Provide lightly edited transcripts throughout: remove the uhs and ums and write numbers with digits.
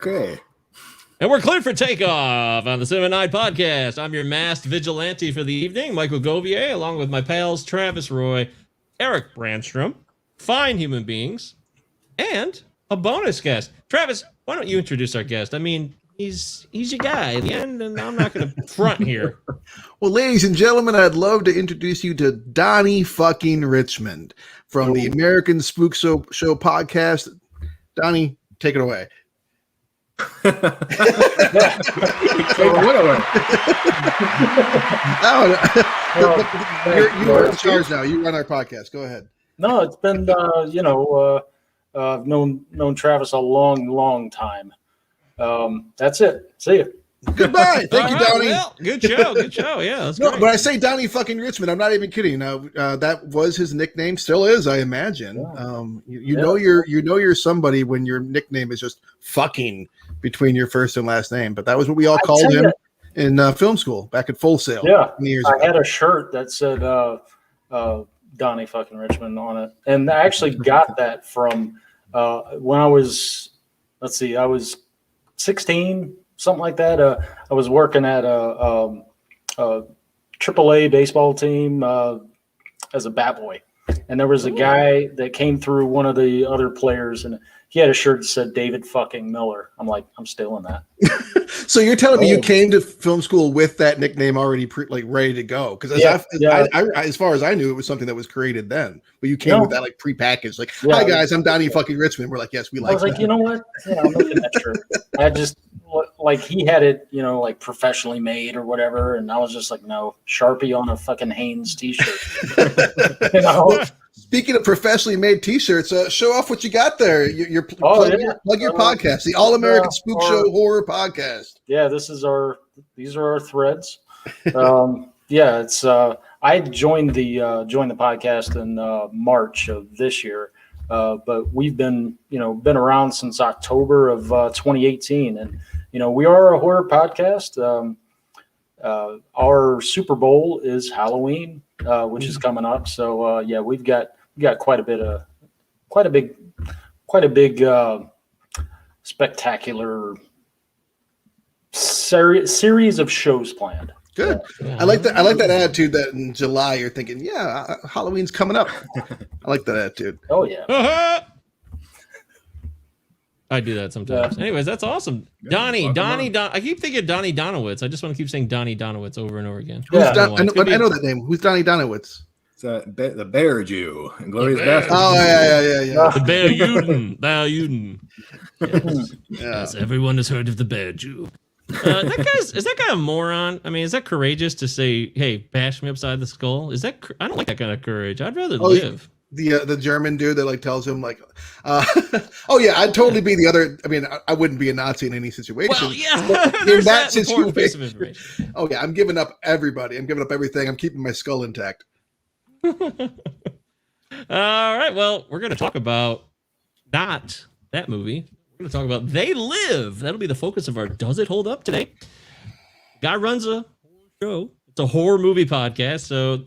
Okay. And we're cleared for takeoff on the 7-9 podcast. I'm your masked vigilante for the evening, Michael Govier, along with my pals Travis Roy, Eric Brandstrom, fine human beings, and a bonus guest. Travis, why don't you introduce our guest? I mean, he's your guy at the end, and I'm not going to front here. Well, ladies and gentlemen, I'd love to introduce you to Donny fucking Richmond from the American Spookshow podcast. Donnie, take it away. You're in charge now. You run our podcast. Go ahead. No, it's been I've known Travis a long time. That's it. See you. Goodbye. Thank you, Donnie. Well, good show. Yeah, that's great. But I say Donny fucking Richmond. I'm not even kidding. That was his nickname. Still is, I imagine. You know you're somebody when your nickname is just fucking between your first and last name. But that was what we all called him in film school back at Full Sail. Yeah, I had a shirt that said Donny fucking Richmond on it, and I actually got that from when I was 16. Something like that. I was working at a AAA baseball team as a bat boy, and there was a guy that came through, one of the other players, and he had a shirt that said David fucking Miller. I'm like, I'm stealing that. So you're telling me you came to film school with that nickname already ready to go? Because as far as I knew, it was something that was created then. But you came with that like prepackaged, like, hi guys, I'm Donny fucking Richmond. We're like, yes, we like. I was like, you know what? I'm making that shirt. I just like he had it, like professionally made or whatever, and I was just like, no, Sharpie on a fucking Hanes t-shirt. Speaking of professionally made t-shirts, show off what you got there. Plug your podcast, the All-American Spookshow Horror Podcast. Yeah, these are our threads. It's I joined the podcast in March of this year, but we've been around since October of 2018, and we are a horror podcast. Our Super Bowl is Halloween, which is coming up. So we've got quite a big spectacular series of shows planned. Good. I like that. I like that attitude that in July you're thinking, Halloween's coming up. I like that attitude. Oh yeah. I do that sometimes. Anyways, that's awesome. Donnie. I keep thinking Donnie Donowitz. I just want to keep saying Donnie Donowitz over and over again. I know that name. Who's Donnie Donowitz? It's the Bear Jew and Glorious Bastard. Oh yeah. The Bear Uden. Yes, everyone has heard of the Bear Jew. Is that guy a moron? I mean, is that courageous to say, "Hey, bash me upside the skull"? I don't like that kind of courage. I'd rather live. The German dude that tells him I'd totally be the other. I mean, I wouldn't be a Nazi in any situation. Well, yeah, in that situation. Oh yeah, I'm giving up everybody. I'm giving up everything. I'm keeping my skull intact. All right. Well, we're going to talk about not that movie. We're going to talk about They Live. That'll be the focus of our Does It Hold Up today. Guy runs a show. It's a horror movie podcast, so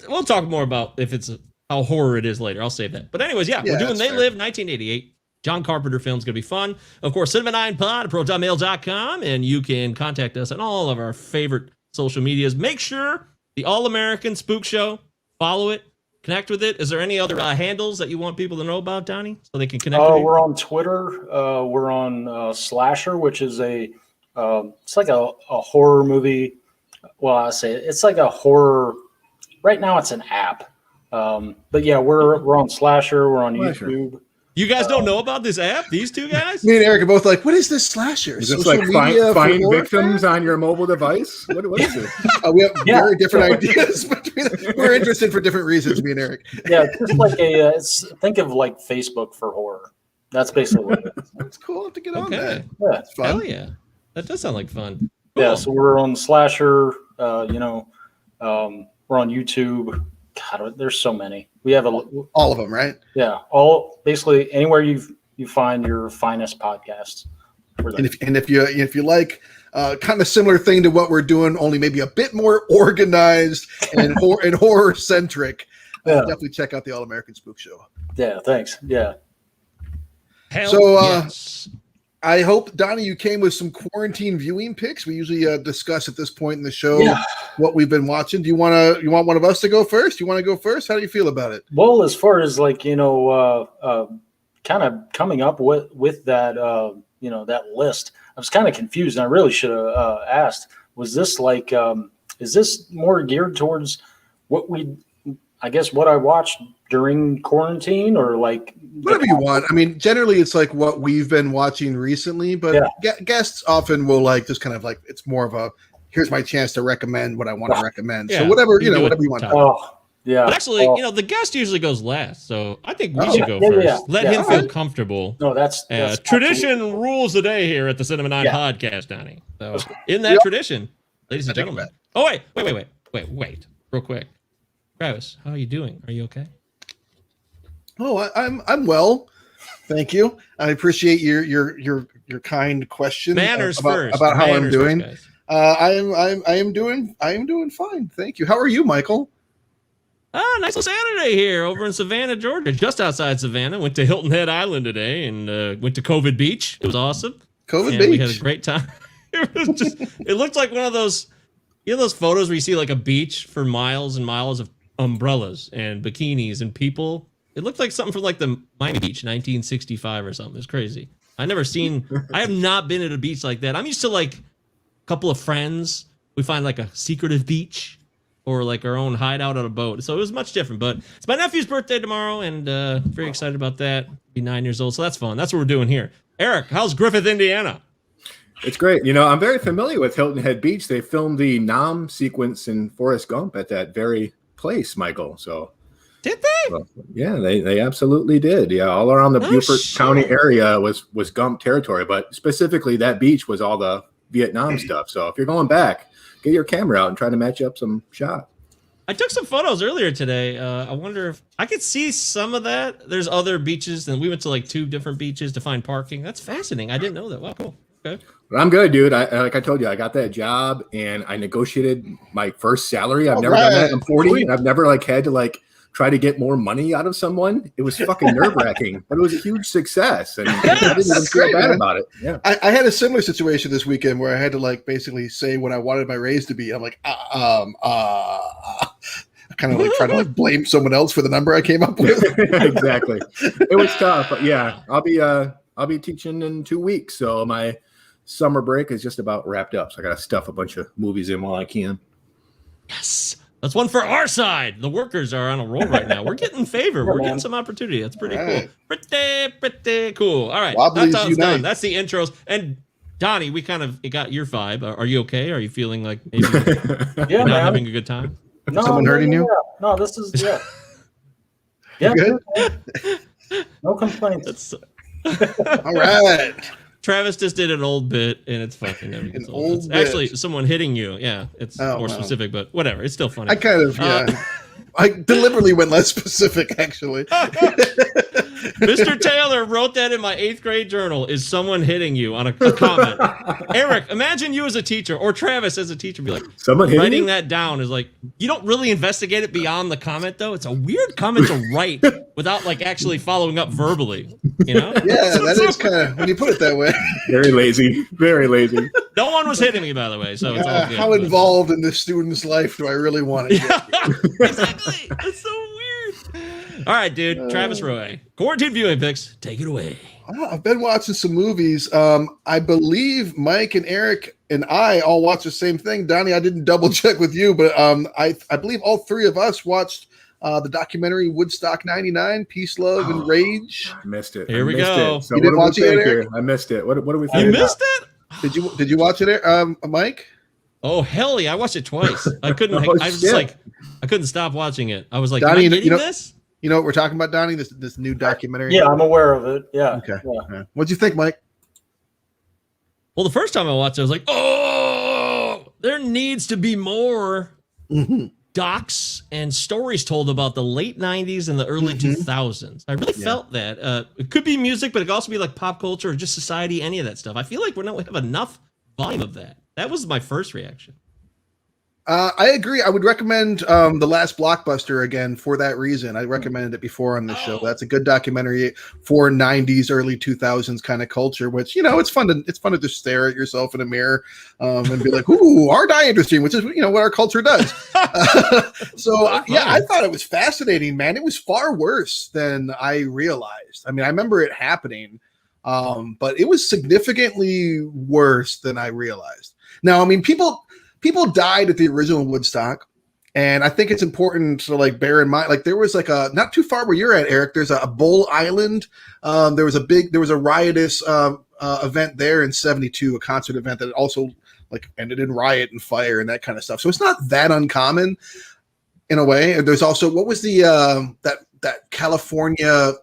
we'll talk more about how horror it is later. I'll save that. But anyways, we're doing They Live 1988. John Carpenter film's going to be fun. Of course, cinema9pod@protonmail.com, and you can contact us on all of our favorite social medias. Make sure the All-American Spook Show, follow it, connect with it. Is there any other handles that you want people to know about, Donnie, so they can connect with you? We're on Twitter. We're on Slasher, which is it's like a horror movie. Well, I say it's like a horror. Right now, it's an app. But yeah, we're on Slasher. We're on YouTube. You guys don't know about this app? These two guys? Me and Eric are both like, what is this Slasher? Is this like find victims on your mobile device? What is it? We have very different ideas. We're interested for different reasons, me and Eric. Yeah, just like think of like Facebook for horror. That's basically what it is. It's cool. I have to get on that. Yeah, it's fun. Hell yeah. That does sound like fun. Cool. Yeah, so we're on Slasher. We're on YouTube. God, there's so many. We have all of them, right? Yeah, basically anywhere you find your finest podcasts. And if you like kind of similar thing to what we're doing, only maybe a bit more organized and horror centric, definitely check out the All-American Spook Show. Yeah, thanks. Yeah. Hell So, yes. I hope, Donnie, you came with some quarantine viewing picks. We usually discuss at this point in the show what we've been watching. Do you want one of us to go first? You want to go first? How do you feel about it? Well, as far as like, kind of coming up with that, that list, I was kind of confused, and I really should have asked, was this like, is this more geared towards what I watched during quarantine, or like whatever you want? I mean, generally it's like what we've been watching recently, but guests often will like just kind of like, it's more of a, here's my chance to recommend what I want to recommend. So whatever, whatever you want. Oh, yeah. But actually, the guest usually goes last, so I think we should go first. Let him feel comfortable. No, that's tradition rules the day here at the Cinema 9 podcast, Donnie. So in that tradition, ladies and gentlemen. Oh, wait, real quick. Travis, how are you doing? Are you okay? Oh, I'm well, thank you. I appreciate your kind question. Manners about first. how I'm doing. First, I am doing fine. Thank you. How are you, Michael? Nice little Saturday here over in Savannah, Georgia, just outside Savannah. Went to Hilton Head Island today and went to COVID Beach. It was awesome. Beach. We had a great time. It looked like one of those, those photos where you see like a beach for miles and miles of umbrellas and bikinis and people. It looked like something from like the Miami Beach, 1965 or something. It's crazy. I have not been at a beach like that. I'm used to like a couple of friends. We find like a secretive beach or like our own hideout on a boat. So it was much different, but it's my nephew's birthday tomorrow and very excited about that. Be 9 years old. So that's fun. That's what we're doing here. Eric, how's Griffith, Indiana? It's great. I'm very familiar with Hilton Head Beach. They filmed the Nam sequence in Forrest Gump at that very place, Michael. So did they? Well, yeah, they absolutely did. Yeah, all around the Beaufort County area was Gump territory, but specifically that beach was all the Vietnam stuff. So if you're going back, get your camera out and try to match up some shots. I took some photos earlier today. I wonder if I could see some of that. There's other beaches, and we went to like 2 different beaches to find parking. That's fascinating. I didn't know that. Wow, cool. Okay. But I'm good, dude. Like I told you, I got that job and I negotiated my first salary. I've never done that. I'm 40. I've never had to try to get more money out of someone. It was fucking nerve-wracking, but it was a huge success, and I didn't even feel bad about it. Yeah, I had a similar situation this weekend where I had to basically say what I wanted my raise to be. I'm like, I kind of try to blame someone else for the number I came up with. Exactly. It was tough, but yeah, I'll be teaching in 2 weeks, so my summer break is just about wrapped up. So I got to stuff a bunch of movies in while I can. Yes. That's one for our side. The workers are on a roll right now. We're getting favor. We're getting some opportunity. That's pretty cool. Pretty cool. All right. That's how it's done. That's the intros. And Donnie, we kind of got your vibe. Are you okay? Are you feeling like maybe not having a good time? No, someone hurting you? No, this is yeah. Good? No complaints. All right. Travis just did an old bit, and it's fucking an old it's bit. actually someone hitting you. Yeah, it's more specific, but whatever. It's still funny. I kind of, I deliberately went less specific, actually. Mr. Taylor wrote that in my 8th grade journal. Is someone hitting you on a comment? Eric, imagine you as a teacher, or Travis as a teacher, be like, someone writing that down is like, you don't really investigate it beyond the comment, though. It's a weird comment to write without actually following up verbally. Yeah, that is kind of, when you put it that way. Very lazy. Very lazy. No one was hitting me, by the way. So it's all good. How involved in the student's life do I really want to get? Exactly. That's so weird. All right, dude. Travis Roy. Quarantine viewing picks. Take it away. I've been watching some movies. I believe Mike and Eric and I all watched the same thing. Donnie, I didn't double check with you, but I believe all 3 of us watched the documentary Woodstock 99, Peace, Love, and Rage. I missed it. Here we go. So you didn't watch it, Eric? I missed it. What do we think? You missed it? Did you watch it, Mike? Oh, hell yeah. I watched it twice. I couldn't. I was just I couldn't stop watching it. I was like, Donnie, am I getting this? You know what we're talking about, Donnie? This new documentary? Yeah, I'm aware of it. Yeah. Okay. Yeah. What'd you think, Mike? Well, the first time I watched it, I was like, oh, there needs to be more docs and stories told about the late 90s and the early 2000s. I really felt that. It could be music, but it could also be like pop culture or just society, any of that stuff. I feel like we don't have enough volume of that. That was my first reaction. I agree. I would recommend The Last Blockbuster again for that reason. I recommended it before on the show. That's a good documentary for 90s, early 2000s kind of culture, which, it's fun to just stare at yourself in a mirror and be like, ooh, aren't I interesting? Which is, what our culture does. I thought it was fascinating, man. It was far worse than I realized. I mean, I remember it happening, but it was significantly worse than I realized. Now, I mean, people died at the original Woodstock, and I think it's important to bear in mind. There was not too far where you're at, Eric. There's a Bull Island. There was a riotous event there in '72, a concert event that also ended in riot and fire and that kind of stuff. So it's not that uncommon in a way. There's also, what was the that California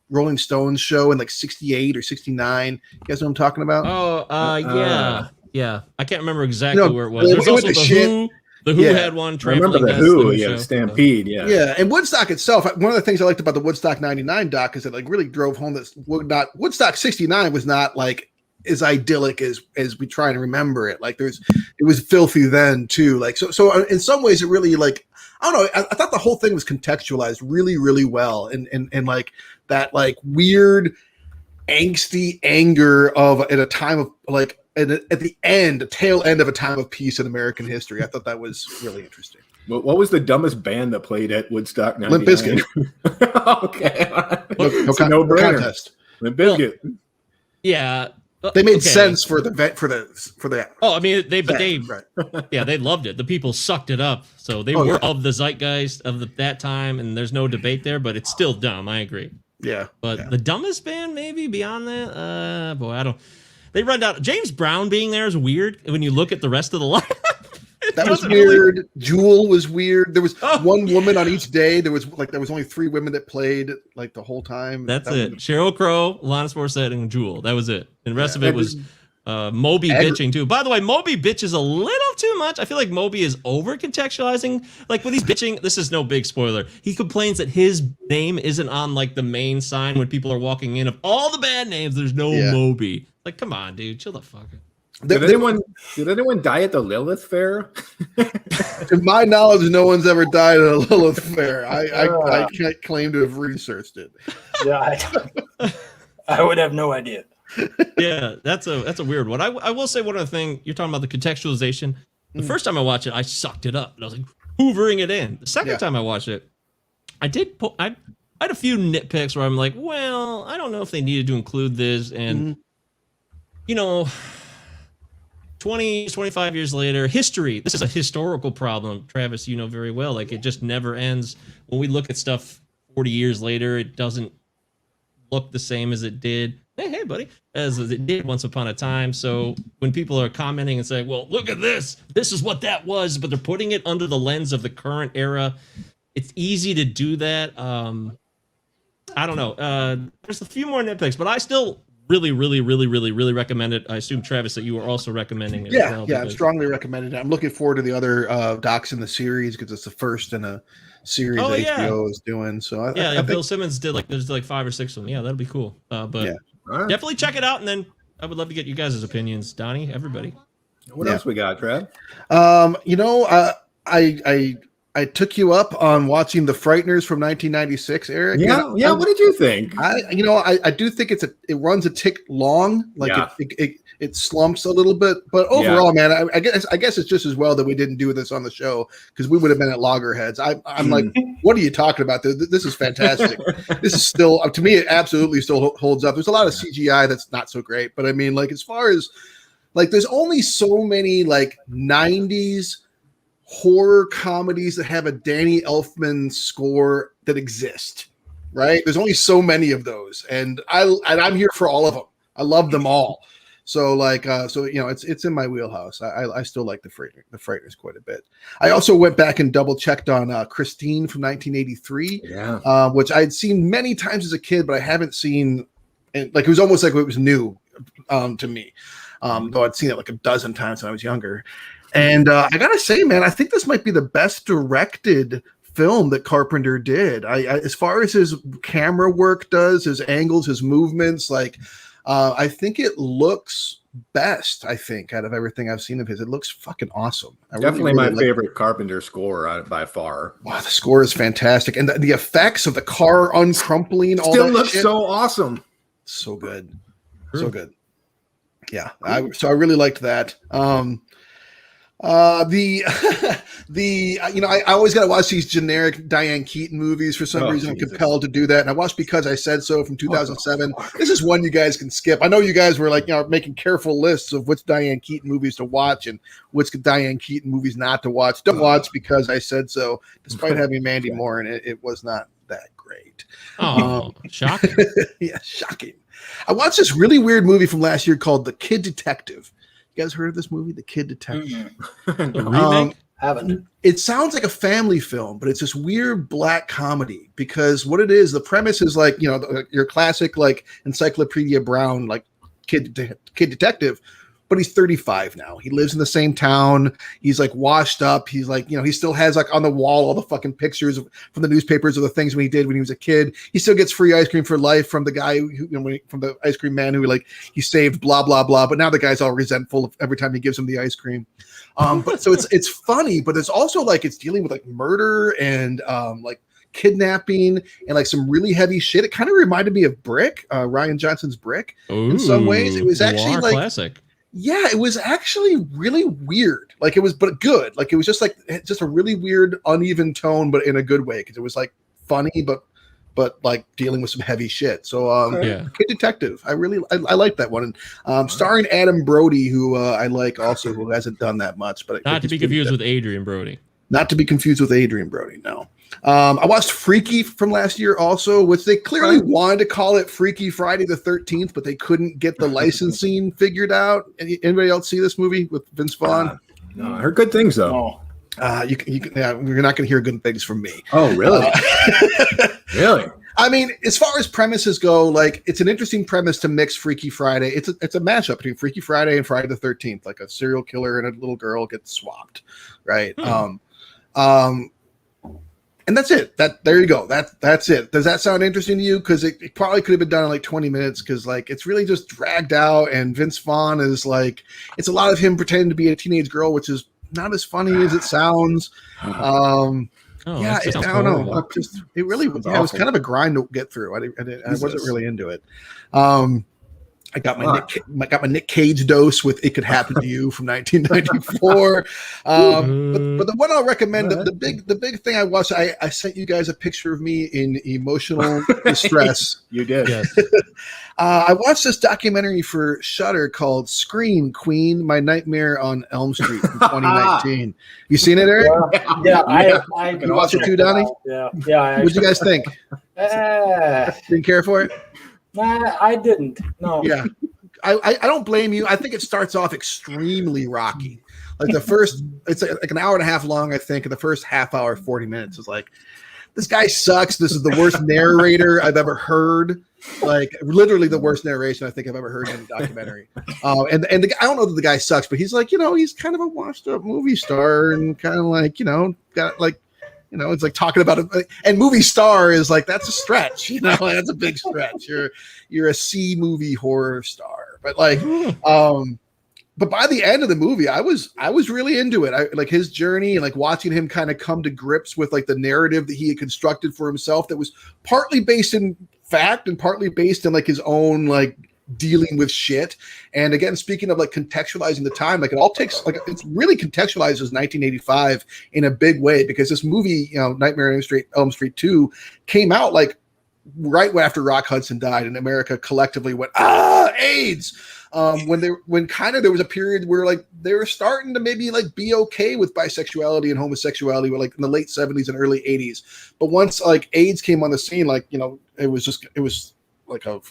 Rolling Stones show in '68 or '69? You guys know what I'm talking about? Yeah. Yeah, I can't remember exactly where it was. There's also the Who. The Who had one. I remember the Who, Stampede, yeah. Yeah, and Woodstock itself, one of the things I liked about the Woodstock 99 doc is it really drove home that Woodstock 69 was not as idyllic as we try to remember it. It was filthy then too. So in some ways it really I don't know, I thought the whole thing was contextualized really, really well. And that weird angsty anger at a time of at the tail end of a time of peace in American history. I thought that was really interesting. What was the dumbest band that played at Woodstock 99? Limp Bizkit. Okay. No contest. Limp Bizkit. Yeah. They made sense for the. Oh, I mean, they right. Yeah, they loved it. The people sucked it up, so they were of the zeitgeist of that time, and there's no debate there. But it's still dumb. I agree. Yeah. But the dumbest band, maybe beyond that, boy, I don't. They run down. James Brown being there is weird when you look at the rest of the lineup. That was weird. Really... Jewel was weird. There was one woman on each day. There was only 3 women that played the whole time. That's it. Sheryl Crow, Alanis Morissette, and Jewel. That was it. And the rest of it was Moby bitching too. By the way, Moby bitches a little too much. I feel like Moby is over contextualizing. When he's bitching, this is no big spoiler. He complains that his name isn't on the main sign when people are walking in. Of all the band names, there's no Moby. Come on, dude, chill the fuck out. Did anyone die at the Lilith Fair? To my knowledge, no one's ever died at a Lilith Fair. I can't claim to have researched it. Yeah, I would have no idea. Yeah, that's a weird one. I will say one other thing. You're talking about the contextualization. The first time I watched it, I sucked it up and I was hoovering it in. The second time I watched it, I had a few nitpicks where I'm well, I don't know if they needed to include this, and 25 years later, history. This is a historical problem, Travis. You know very well. It just never ends. When we look at stuff 40 years later, it doesn't look the same as it did. Hey, buddy, as it did once upon a time. So when people are commenting and saying, "Well, look at this. This is what that was," but they're putting it under the lens of the current era, it's easy to do that. I don't know. There's a few more nitpicks, but I still really recommend it. I assume, Travis, that you are also recommending it. Yeah, I'm strongly recommending it. I'm looking forward to the other docs in the series because it's the first in a series that HBO is doing. So I Bill think Simmons did there's 5 or 6 of them. Yeah, that'll be cool. But definitely check it out, and then I would love to get you guys' opinions, Donnie, everybody. What else we got, Trav? I took you up on watching The Frighteners from 1996, Eric. Yeah. What did you think? I do think it runs a tick long. It slumps a little bit, but overall, man, I guess it's just as well that we didn't do this on the show because we would have been at loggerheads. I'm like, what are you talking about? This is fantastic. This is still, to me, it absolutely still holds up. There's a lot of CGI that's not so great, but I mean, as far as there's only so many 90s horror comedies that have a Danny Elfman score that exist, right? There's only so many of those, and I'm here for all of them. I love them all. So it's in my wheelhouse. I still like the Frighteners quite a bit. I also went back and double checked on Christine from 1983, which I had seen many times as a kid, but I haven't seen. And it was almost like it was new to me, though I'd seen it a dozen times when I was younger. And I gotta say, man, I think this might be the best directed film that Carpenter did. As far as his camera work does, his angles, his movements, I think it looks best, I think, out of everything I've seen of his. It looks fucking awesome. Definitely my favorite Carpenter score by far. Wow, the score is fantastic, and the effects of the car uncrumpling all still that looks shit. so awesome. So good, so good. Yeah, I really liked that. I always got to watch these generic Diane Keaton movies for some reason. Jesus. I'm compelled to do that, and I watched Because I Said So from 2007. This is one you guys can skip. I know you guys were making careful lists of which Diane Keaton movies to watch and which Diane Keaton movies not to watch. Don't watch Because I Said So, despite having Mandy Moore in it. It was not that great. Oh, shocking! Yeah, shocking. I watched this really weird movie from last year called The Kid Detective. You guys heard of this movie, The Kid Detective? Remake? Haven't. It sounds like a family film, but it's this weird black comedy because what it is, the premise is your classic Encyclopedia Brown kid detective, but he's 35 now. He lives in the same town. He's washed up. He's he still has on the wall all the fucking pictures from the newspapers of the things he did when he was a kid. He still gets free ice cream for life from the guy from the ice cream man who he saved, blah blah blah. But now the guy's all resentful every time he gives him the ice cream. But so it's funny, but it's also it's dealing with murder and kidnapping and some really heavy shit. It kind of reminded me of Brick, Ryan Johnson's Brick. In some ways, it was actually classic. Yeah, it was actually really weird. It was, but good. It was just just a really weird, uneven tone, but in a good way because it was funny, but dealing with some heavy shit. So Kid Detective, I like that one. And starring Adam Brody, who I like also, who hasn't done that much, but not to be confused with Adrian Brody. Not to be confused with Adrian Brody. No. I watched Freaky from last year also, which they clearly wanted to call it Freaky Friday the 13th, but they couldn't get the licensing figured out. Anybody else see this movie with Vince Vaughn? No, I heard good things though. You're not going to hear good things from me. Oh, really? Really? I mean, as far as premises go, it's an interesting premise to mix Freaky Friday. It's a mashup between Freaky Friday and Friday the 13th, a serial killer and a little girl get swapped, right? And that's it. There you go. That's it. Does that sound interesting to you? Because it probably could have been done in 20 minutes because it's really just dragged out. And Vince Vaughn is it's a lot of him pretending to be a teenage girl, which is not as funny as it sounds. I don't know. It really was. It was kind of a grind to get through. I wasn't really into it. I got my Nick Cage dose with "It Could Happen to You" from 1994. But the one I'll recommend, the big thing I watched, I sent you guys a picture of me in emotional distress. You did. Yes. I watched this documentary for Shudder called "Scream Queen: My Nightmare on Elm Street" from 2019. You seen it, Eric? Yeah, I you watch it too, Donnie? Yeah. What'd you guys think? Didn't care for it. I didn't. No. Yeah. I don't blame you. I think it starts off extremely rocky. The first, it's an hour and a half long, I think, and the first half hour, 40 minutes is this guy sucks. This is the worst narrator I've ever heard. Literally the worst narration I think I've ever heard in a documentary. And I don't know that the guy sucks, but he's he's kind of a washed up movie star and kind of got it's talking about it, and movie star is that's a stretch, that's a big stretch. You're a C movie horror star, but but by the end of the movie, I was really into it. I his journey and watching him kind of come to grips with the narrative that he had constructed for himself that was partly based in fact and partly based in his own dealing with shit. And again, speaking of contextualizing the time, it all takes it's really contextualizes 1985 in a big way because this movie, Nightmare on Elm Street 2 came out right after Rock Hudson died and America collectively went, AIDS. When there was a period where they were starting to maybe be okay with bisexuality and homosexuality in the late 70s and early 80s. But once AIDS came on the scene, it was like a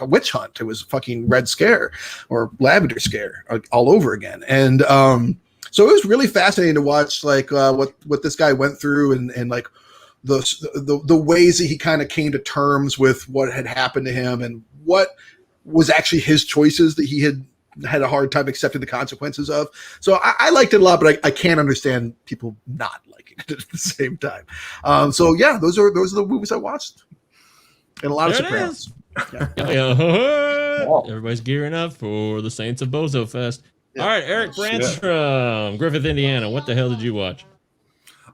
witch hunt. It was a fucking Red Scare or Lavender Scare all over again. And so it was really fascinating to watch what this guy went through and the ways that he kind of came to terms with what had happened to him and what was actually his choices that he had a hard time accepting the consequences of. So I liked it a lot, but I can't understand people not liking it at the same time. So yeah, those are the movies I watched. And a lot of Sopranos. Yeah. Everybody's gearing up for the Saints of Bozo Fest. All right, Eric Branch from Griffith, Indiana. What the hell did you watch?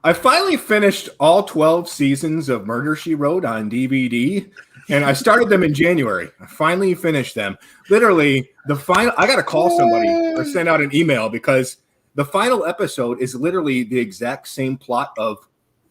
I finally finished all 12 seasons of Murder, She Wrote on DVD, and I started them in January. I finally finished them. Literally, I got to call somebody or send out an email because the final episode is literally the exact same plot of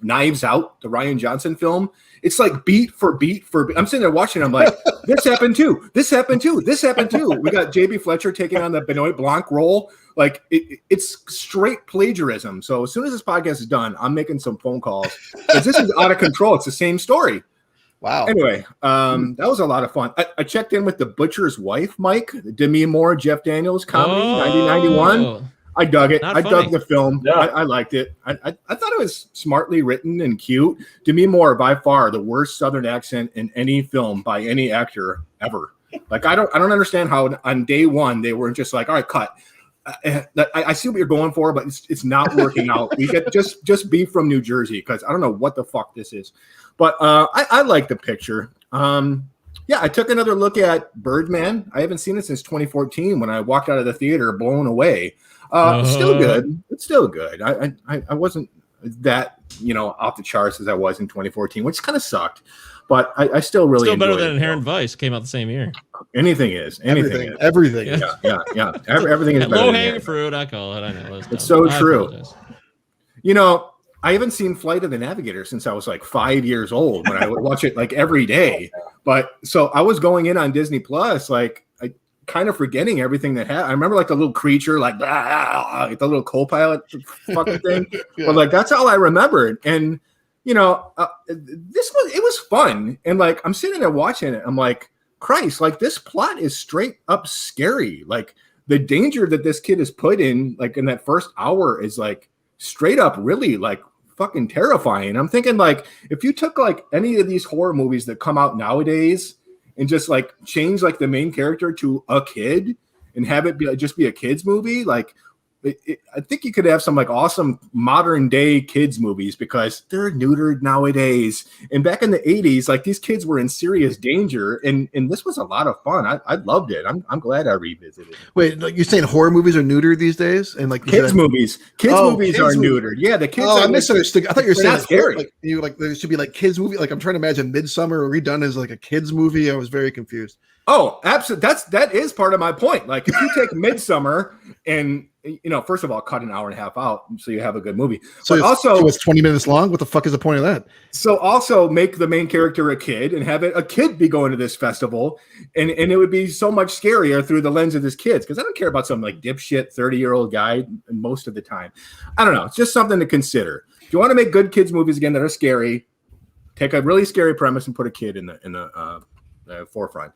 Knives Out, the Rian Johnson film. It's like beat for beat for beat. I'm sitting there watching. I'm like, this happened too. This happened too. This happened too. We got JB Fletcher taking on the Benoit Blanc role. Like it's straight plagiarism. So as soon as this podcast is done, I'm making some phone calls because this is out of control. It's the same story. Wow. Anyway, that was a lot of fun. I checked in with The Butcher's Wife, Mike, Demi Moore, Jeff Daniels comedy, 1991. I dug it. I dug the film. Yeah. I liked it. I thought it was smartly written and cute. Demi Moore, by far, the worst Southern accent in any film by any actor ever. Like I don't understand how on day one they weren't just like, all right, cut. I see what you're going for, but it's not working out. We get just be from New Jersey because I don't know what the fuck this is. But I like the picture. Yeah, I took another look at Birdman. I haven't seen it since 2014 when I walked out of the theater blown away. Still good. It's still good. I wasn't that off the charts as I was in 2014, which kind of sucked. But I still really still better than Inherent Vice. Came out the same year. Anything is. Everything. Yeah. Everything is better. Low hanging fruit. I call it. I know. It's so true. I haven't seen Flight of the Navigator since I was like 5 years old when I would watch it like every day. But so I was going in on Disney Plus, like kind of forgetting everything that happened. I remember like the little creature, like the little co-pilot fucking thing. But like that's all I remembered. And it was fun. And like I'm sitting there watching it. I'm like, Christ, like this plot is straight up scary. Like the danger that this kid is put in, like in that first hour, is like straight up really like fucking terrifying. I'm thinking like if you took like any of these horror movies that come out nowadays and just like change like the main character to a kid and have it be just be a kids movie, like I think you could have some like awesome modern day kids movies because they're neutered nowadays. And back in the 80s, like these kids were in serious danger, and this was a lot of fun. I loved it. I'm glad I revisited. Wait, you're saying horror movies are neutered these days, and like kids movies? Kids movies are neutered. Yeah, the kids. I misunderstood. I thought you were saying scary. Like there should be like kids movie. Like I'm trying to imagine Midsummer redone as like a kids movie. I was very confused. Oh, absolutely. That is part of my point. Like if you take Midsummer and first of all, cut an hour and a half out so you have a good movie. So it's 20 minutes long. What the fuck is the point of that? So also make the main character a kid and have a kid be going to this festival, and it would be so much scarier through the lens of this kids because I don't care about some like dipshit 30-year-old guy most of the time. I don't know. It's just something to consider. If you want to make good kids movies again that are scary, take a really scary premise and put a kid in the forefront.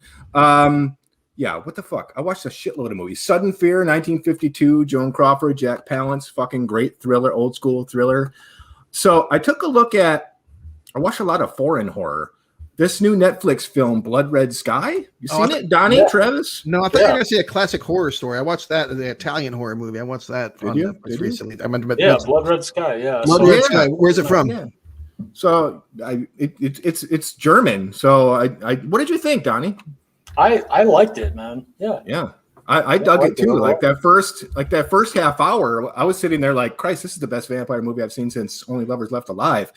Yeah, what the fuck? I watched a shitload of movies. Sudden Fear, 1952, Joan Crawford, Jack Palance, fucking great thriller, old school thriller. So I took a look at, I watched a lot of foreign horror. This new Netflix film, Blood Red Sky. You seen it, Donnie, yeah. Travis? No, I thought you were going to see a classic horror story. I watched that, the Italian horror movie. I watched that recently. Blood Red Sky, yeah. Blood Red Sky. Where's it from? Yeah. So it's German. So I what did you think, Donnie? I liked it, man. Yeah. I dug it too. Like that first half hour, I was sitting there like, Christ, this is the best vampire movie I've seen since Only Lovers Left Alive.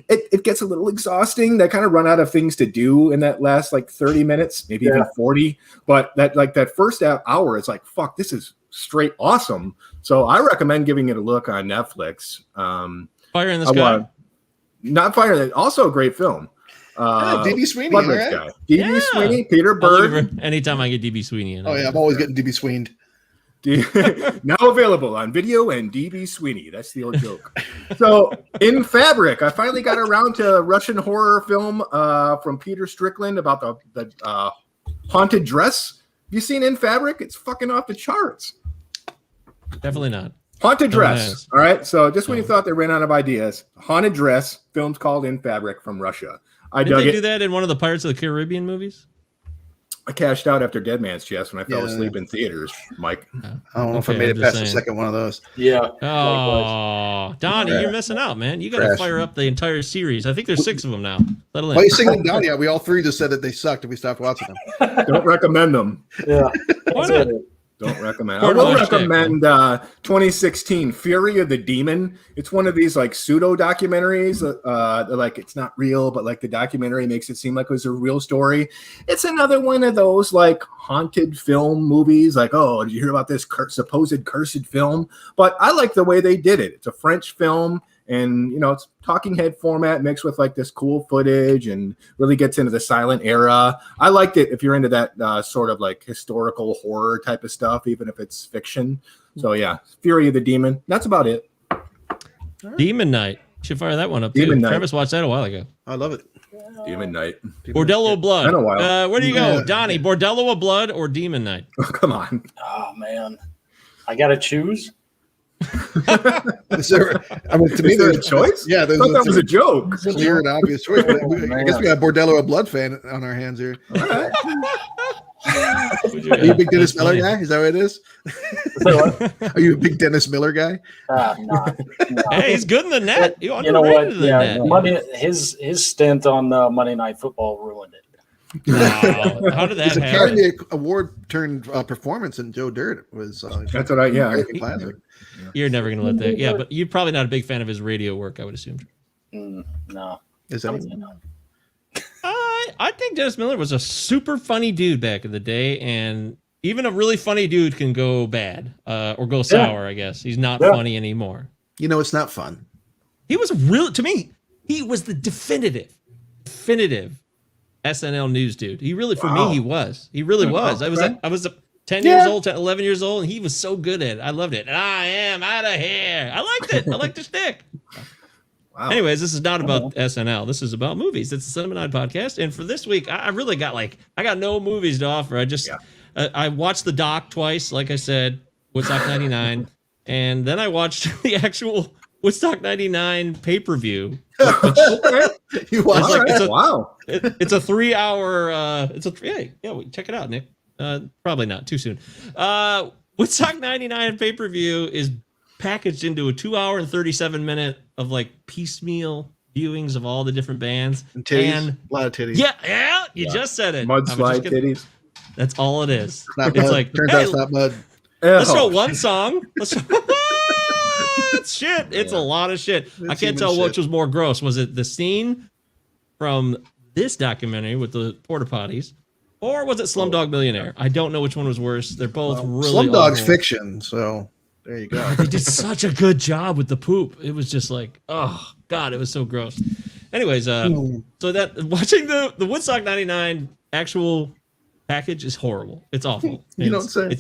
It gets a little exhausting. They kind of run out of things to do in that last like 30 minutes, maybe even 40. But that first hour, it's like, fuck, this is straight awesome. So I recommend giving it a look on Netflix. Fire in the Sky. Not Fire. Also a great film. DB Sweeney, right? DB Sweeney, Peter Berg. Anytime I get DB Sweeney in. I'm always getting DB Sweened. Now available on video and DB Sweeney. That's the old joke. So In Fabric, I finally got around to a Russian horror film from Peter Strickland about the haunted dress. Have you seen In Fabric? It's fucking off the charts. Definitely not. Haunted Dress. All right. So just when you thought they ran out of ideas, Haunted Dress, film's called In Fabric from Russia. Did they do that in one of the Pirates of the Caribbean movies? I cashed out after Dead Man's Chest when I fell asleep in theaters, Mike. I don't know if I made it past the second one of those. Yeah. Oh, Donnie, you're missing out, man. You got to fire up the entire series. I think there's 6 of them now. Why are you singling Donnie out? We all 3 just said that they sucked and we stopped watching them. Don't recommend them. Yeah. Why not? Don't recommend. I will recommend 2016 Fury of the Demon. It's one of these like pseudo documentaries. Like it's not real, but like the documentary makes it seem like it was a real story. It's another one of those like haunted film movies. Like, oh, did you hear about this supposed cursed film? But I like the way they did it. It's a French film. And, you know, it's talking head format mixed with like this cool footage and really gets into the silent era. I liked it if you're into that sort of like historical horror type of stuff, even if it's fiction. So, yeah, Fury of the Demon. That's about it. Demon Night. Should fire that one up, Demon too. Night. Travis watched that a while ago. I love it. Demon Night. Bordello of Blood. Been a while. Where do you go? Donnie, Bordello of Blood or Demon Night? Oh, come on. Oh, man. I got to choose? Is there a choice? Yeah, I thought that was a joke. Clear and obvious choice. I guess we got Bordello of Blood fan on our hands here. All right. Are you a big Dennis Miller guy? Is that what it is? Are you a big Dennis Miller guy? No. Hey, he's good in the net. You know what? Yeah, his stint on Monday Night Football ruined it. Wow. How did that happen? Academy Award turned performance in Joe Dirt was. That's what classic. You're never going to let that. Yeah, but you're probably not a big fan of his radio work, I would assume. No. Is that? I think Dennis Miller was a super funny dude back in the day, and even a really funny dude can go bad or go sour, I guess. He's not funny anymore. You know, it's not fun. He was to me, he was the definitive SNL news dude. He really, for me, he was. He really was. I was 10 years old, 11 years old, and he was so good at it. I loved it. And I am out of here. I liked it. I liked the shtick. Wow. Anyways, this is not about SNL. This is about movies. It's a Cinema Nine podcast. And for this week, I really got I got no movies to offer. I watched the doc twice, like I said, Woodstock 99. And then I watched the actual Woodstock 99 pay-per-view. You watched it? Wow. It's a 3-hour, check it out, Nick. Probably not, too soon. Woodstock 99 pay-per-view is packaged into a 2-hour and 37-minute of like piecemeal viewings of all the different bands. And titties. A lot of titties. Yeah, you just said it. Mudslide titties. That's all it is. It's like, turns out it's not mud. Let's show one song. It's shit. It's a lot of shit. I can't tell which was more gross. Was it the scene from this documentary with the porta potties, or was it Slumdog Millionaire? I don't know which one was worse. They're both really Slumdog's fiction, so there you go. They did such a good job with the poop. It was just like, oh God, it was so gross. Anyways, so that watching the Woodstock 99 actual package is horrible. It's awful. You don't say.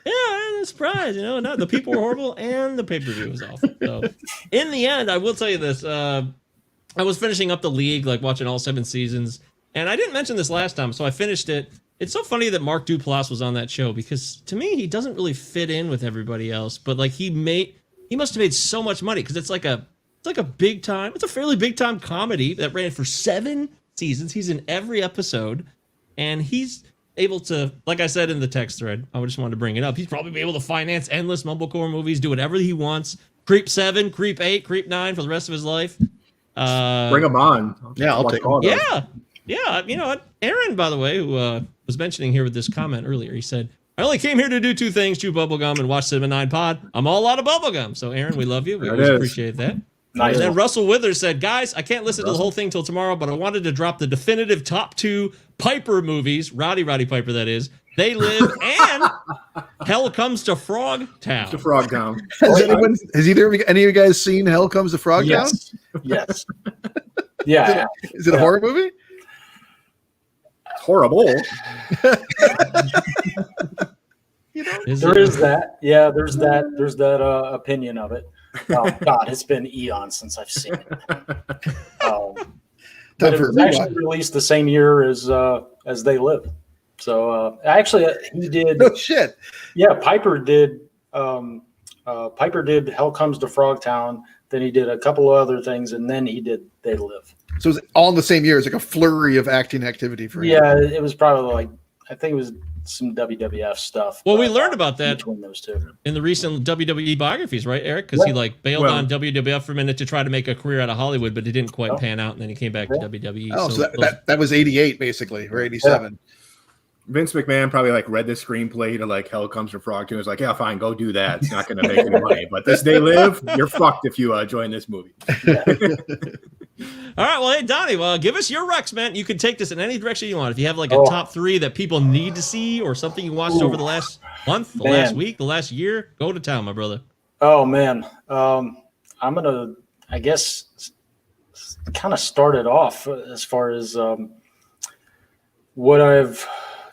Yeah, I'm surprised. Not the people were horrible and the pay-per-view was awful. So in the end, I will tell you this. I was finishing up the league, like watching all 7 seasons, and I didn't mention this last time, so I finished it. It's so funny that Mark Duplass was on that show because to me, he doesn't really fit in with everybody else, but like he must have made so much money because it's like a big time, it's a fairly big time comedy that ran for 7 seasons. He's in every episode, and he's able to, like I said in the text thread, I just wanted to bring it up. He's probably able to finance endless mumblecore movies, do whatever he wants. Creep 7, Creep 8, Creep 9 for the rest of his life. Bring them on. I'll take all. Yeah. You know what? Aaron, by the way, who was mentioning here with this comment earlier, he said, I only came here to do 2 things, chew bubblegum and watch Cinema 9 Pod. I'm all out of bubblegum. So, Aaron, we love you. We always appreciate that. Nice. And then Russell Withers said, guys, I can't listen to the whole thing till tomorrow, but I wanted to drop the definitive top 2 Piper movies, Roddy Piper, that is, They Live and Hell Comes to Frog Town. To Frog Town. Has any of you guys seen Hell Comes to Frog Town? Yes. Yeah. Is it a horror movie? It's horrible. There is that. Yeah, there's that opinion of it. Oh God, it's been eons since I've seen it. But it was actually released the same year as They Live. So actually, he did. No shit. Yeah, Piper did. Piper did Hell Comes to Frogtown. Then he did a couple of other things, and then he did They Live. So it was all in the same year. It's like a flurry of acting activity for him. Yeah, it was probably like I think it was some WWF stuff. Well, we learned about that between those two in the recent WWE biographies, right, Eric? Because he like bailed on WWF for a minute to try to make a career out of Hollywood, but it didn't quite pan out, and then he came back to WWE. Oh, so that was 88 basically, or 87. Vince McMahon probably like read the screenplay to like Hell Comes to Frog 2 and was like, yeah, fine, go do that. It's not going to make any money. But This Day Live, you're fucked if you join this movie. All right, well, hey, Donnie, well, give us your recs, man. You can take this in any direction you want. If you have like a top 3 that people need to see or something you watched over the last month, the last week, the last year, go to town, my brother. Oh, man. I'm going to, I guess, kind of start it off as far as what I've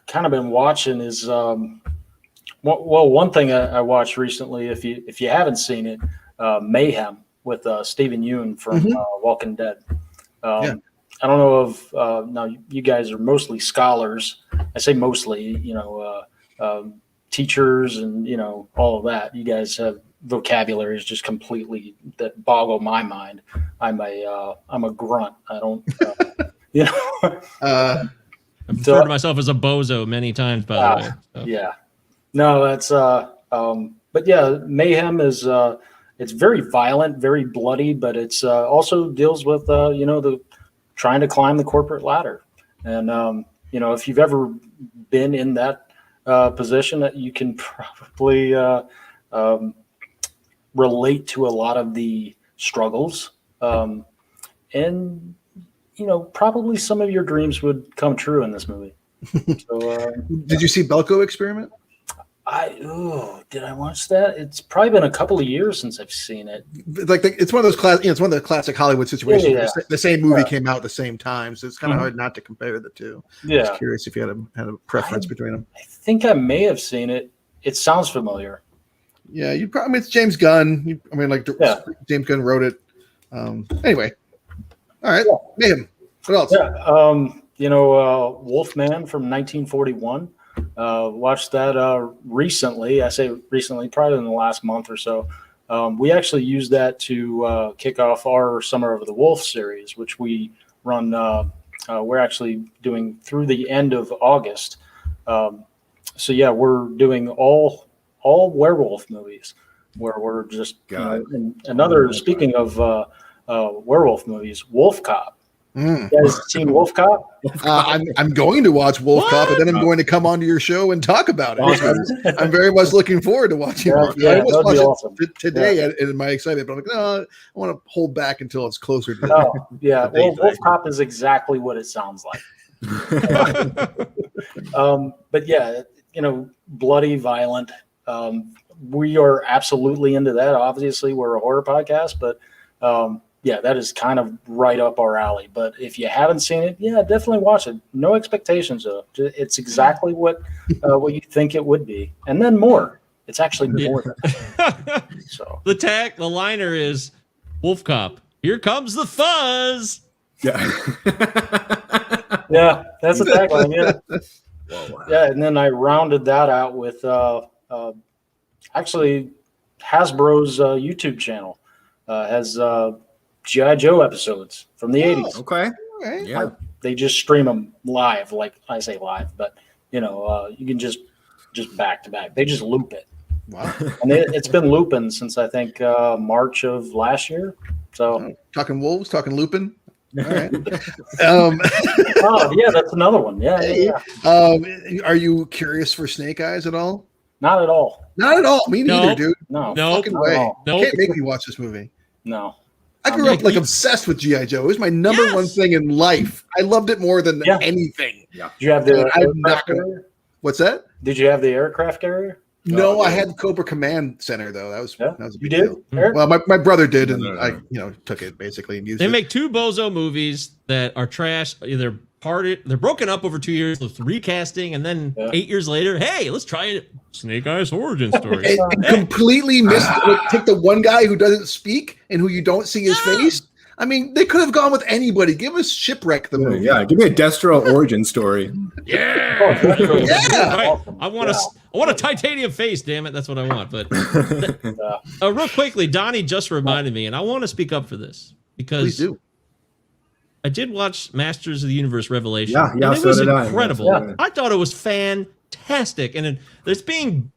kind of been watching is one thing I watched recently, if you haven't seen it, Mayhem with Stephen Yeun from Walking Dead. I don't know if now you guys are mostly scholars. I say mostly, teachers and all of that. You guys have vocabularies just completely that boggle my mind. I'm a grunt. I don't I've referred to myself as a bozo many times, by the way. So. Yeah. No, that's but yeah, Mayhem is it's very violent, very bloody, but it's also deals with the trying to climb the corporate ladder. And if you've ever been in that position, that you can probably relate to a lot of the struggles. And probably some of your dreams would come true in this movie. So, did you see Belko Experiment? Did I watch that? It's probably been a couple of years since I've seen it. Like it's one of those it's one of the classic Hollywood situations. Yeah. The same movie came out at the same time, so it's kind of hard not to compare the two. Yeah, I was curious if you had a preference between them. I think I may have seen it. It sounds familiar. Yeah, you probably. It's James Gunn. James Gunn wrote it. Anyway, all right. Mayhem. What else? Yeah, Wolfman from 1941. Watched that recently. I say recently, probably in the last month or so. We actually used that to kick off our Summer of the Wolf series, which we run. We're actually doing through the end of August. So yeah, we're doing all werewolf movies where we're just speaking of werewolf movies, Wolf Cop. You guys seen Wolf Cop? I'm going to watch Wolf Cop, and then I'm going to come onto your show and talk about it. Awesome. I'm very much looking forward to watching Wolf Cop. Yeah, I almost watched it today in my excitement, but I'm like, no, I want to hold back until it's closer to Wolf Cop is exactly what it sounds like. But yeah, bloody, violent. We are absolutely into that. Obviously, we're a horror podcast, but that is kind of right up our alley. But if you haven't seen it, definitely watch it. No expectations though. It's exactly what you think it would be, and then more. It's actually more than that. So the liner is Wolf Cop. Here comes the fuzz. Yeah. Yeah, that's the tagline. Yeah. Wow. Yeah, and then I rounded that out with actually Hasbro's YouTube channel has G.I. Joe episodes from the 80s. Okay. Yeah. They just stream them live, like I say live, but you can just back to back. They just loop it. Wow. And it's been looping since I think March of last year. So talking wolves, talking looping. All right. That's another one. Yeah. Are you curious for Snake Eyes at all? Not at all. Not at all. Me neither, dude. No. Fucking way. You can't make me watch this movie. No. I grew up obsessed with G.I. Joe. It was my number one thing in life. I loved it more than anything. Yeah. Did you have the aircraft carrier? What's that? Did you have the aircraft carrier? No, I had Cobra Command Center though. That was a big deal. Well, my brother did, and I took it basically and used it. They make 2 bozo movies that are trash. They're broken up over 2 years with recasting, and then 8 years later, hey, let's try it. Snake Eyes origin story. And completely missed. Take the one guy who doesn't speak and who you don't see his face. I mean, they could have gone with anybody. Give us Shipwreck the movie. Yeah, give me a Destro origin story. Yeah. Awesome. I want a titanium face, damn it. That's what I want. But real quickly, Donnie just reminded me, and I want to speak up for this because please do. I did watch Masters of the Universe Revelation. Yeah, and it so was did incredible. I. I thought it was fantastic. And there's being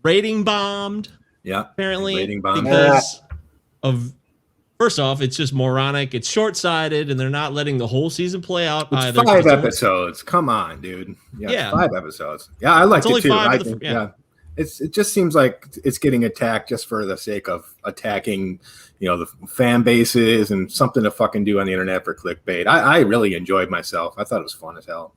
rating bombed. Yeah. Apparently. Rating bombed. Because of, first off, it's just moronic. It's short-sighted, and they're not letting the whole season play out it's either. 5 episodes. Come on, dude. Yeah. 5 episodes. Yeah, I liked it too. I think, it just seems like it's getting attacked just for the sake of attacking, the fan bases and something to fucking do on the internet for clickbait. I really enjoyed myself. I thought it was fun as hell.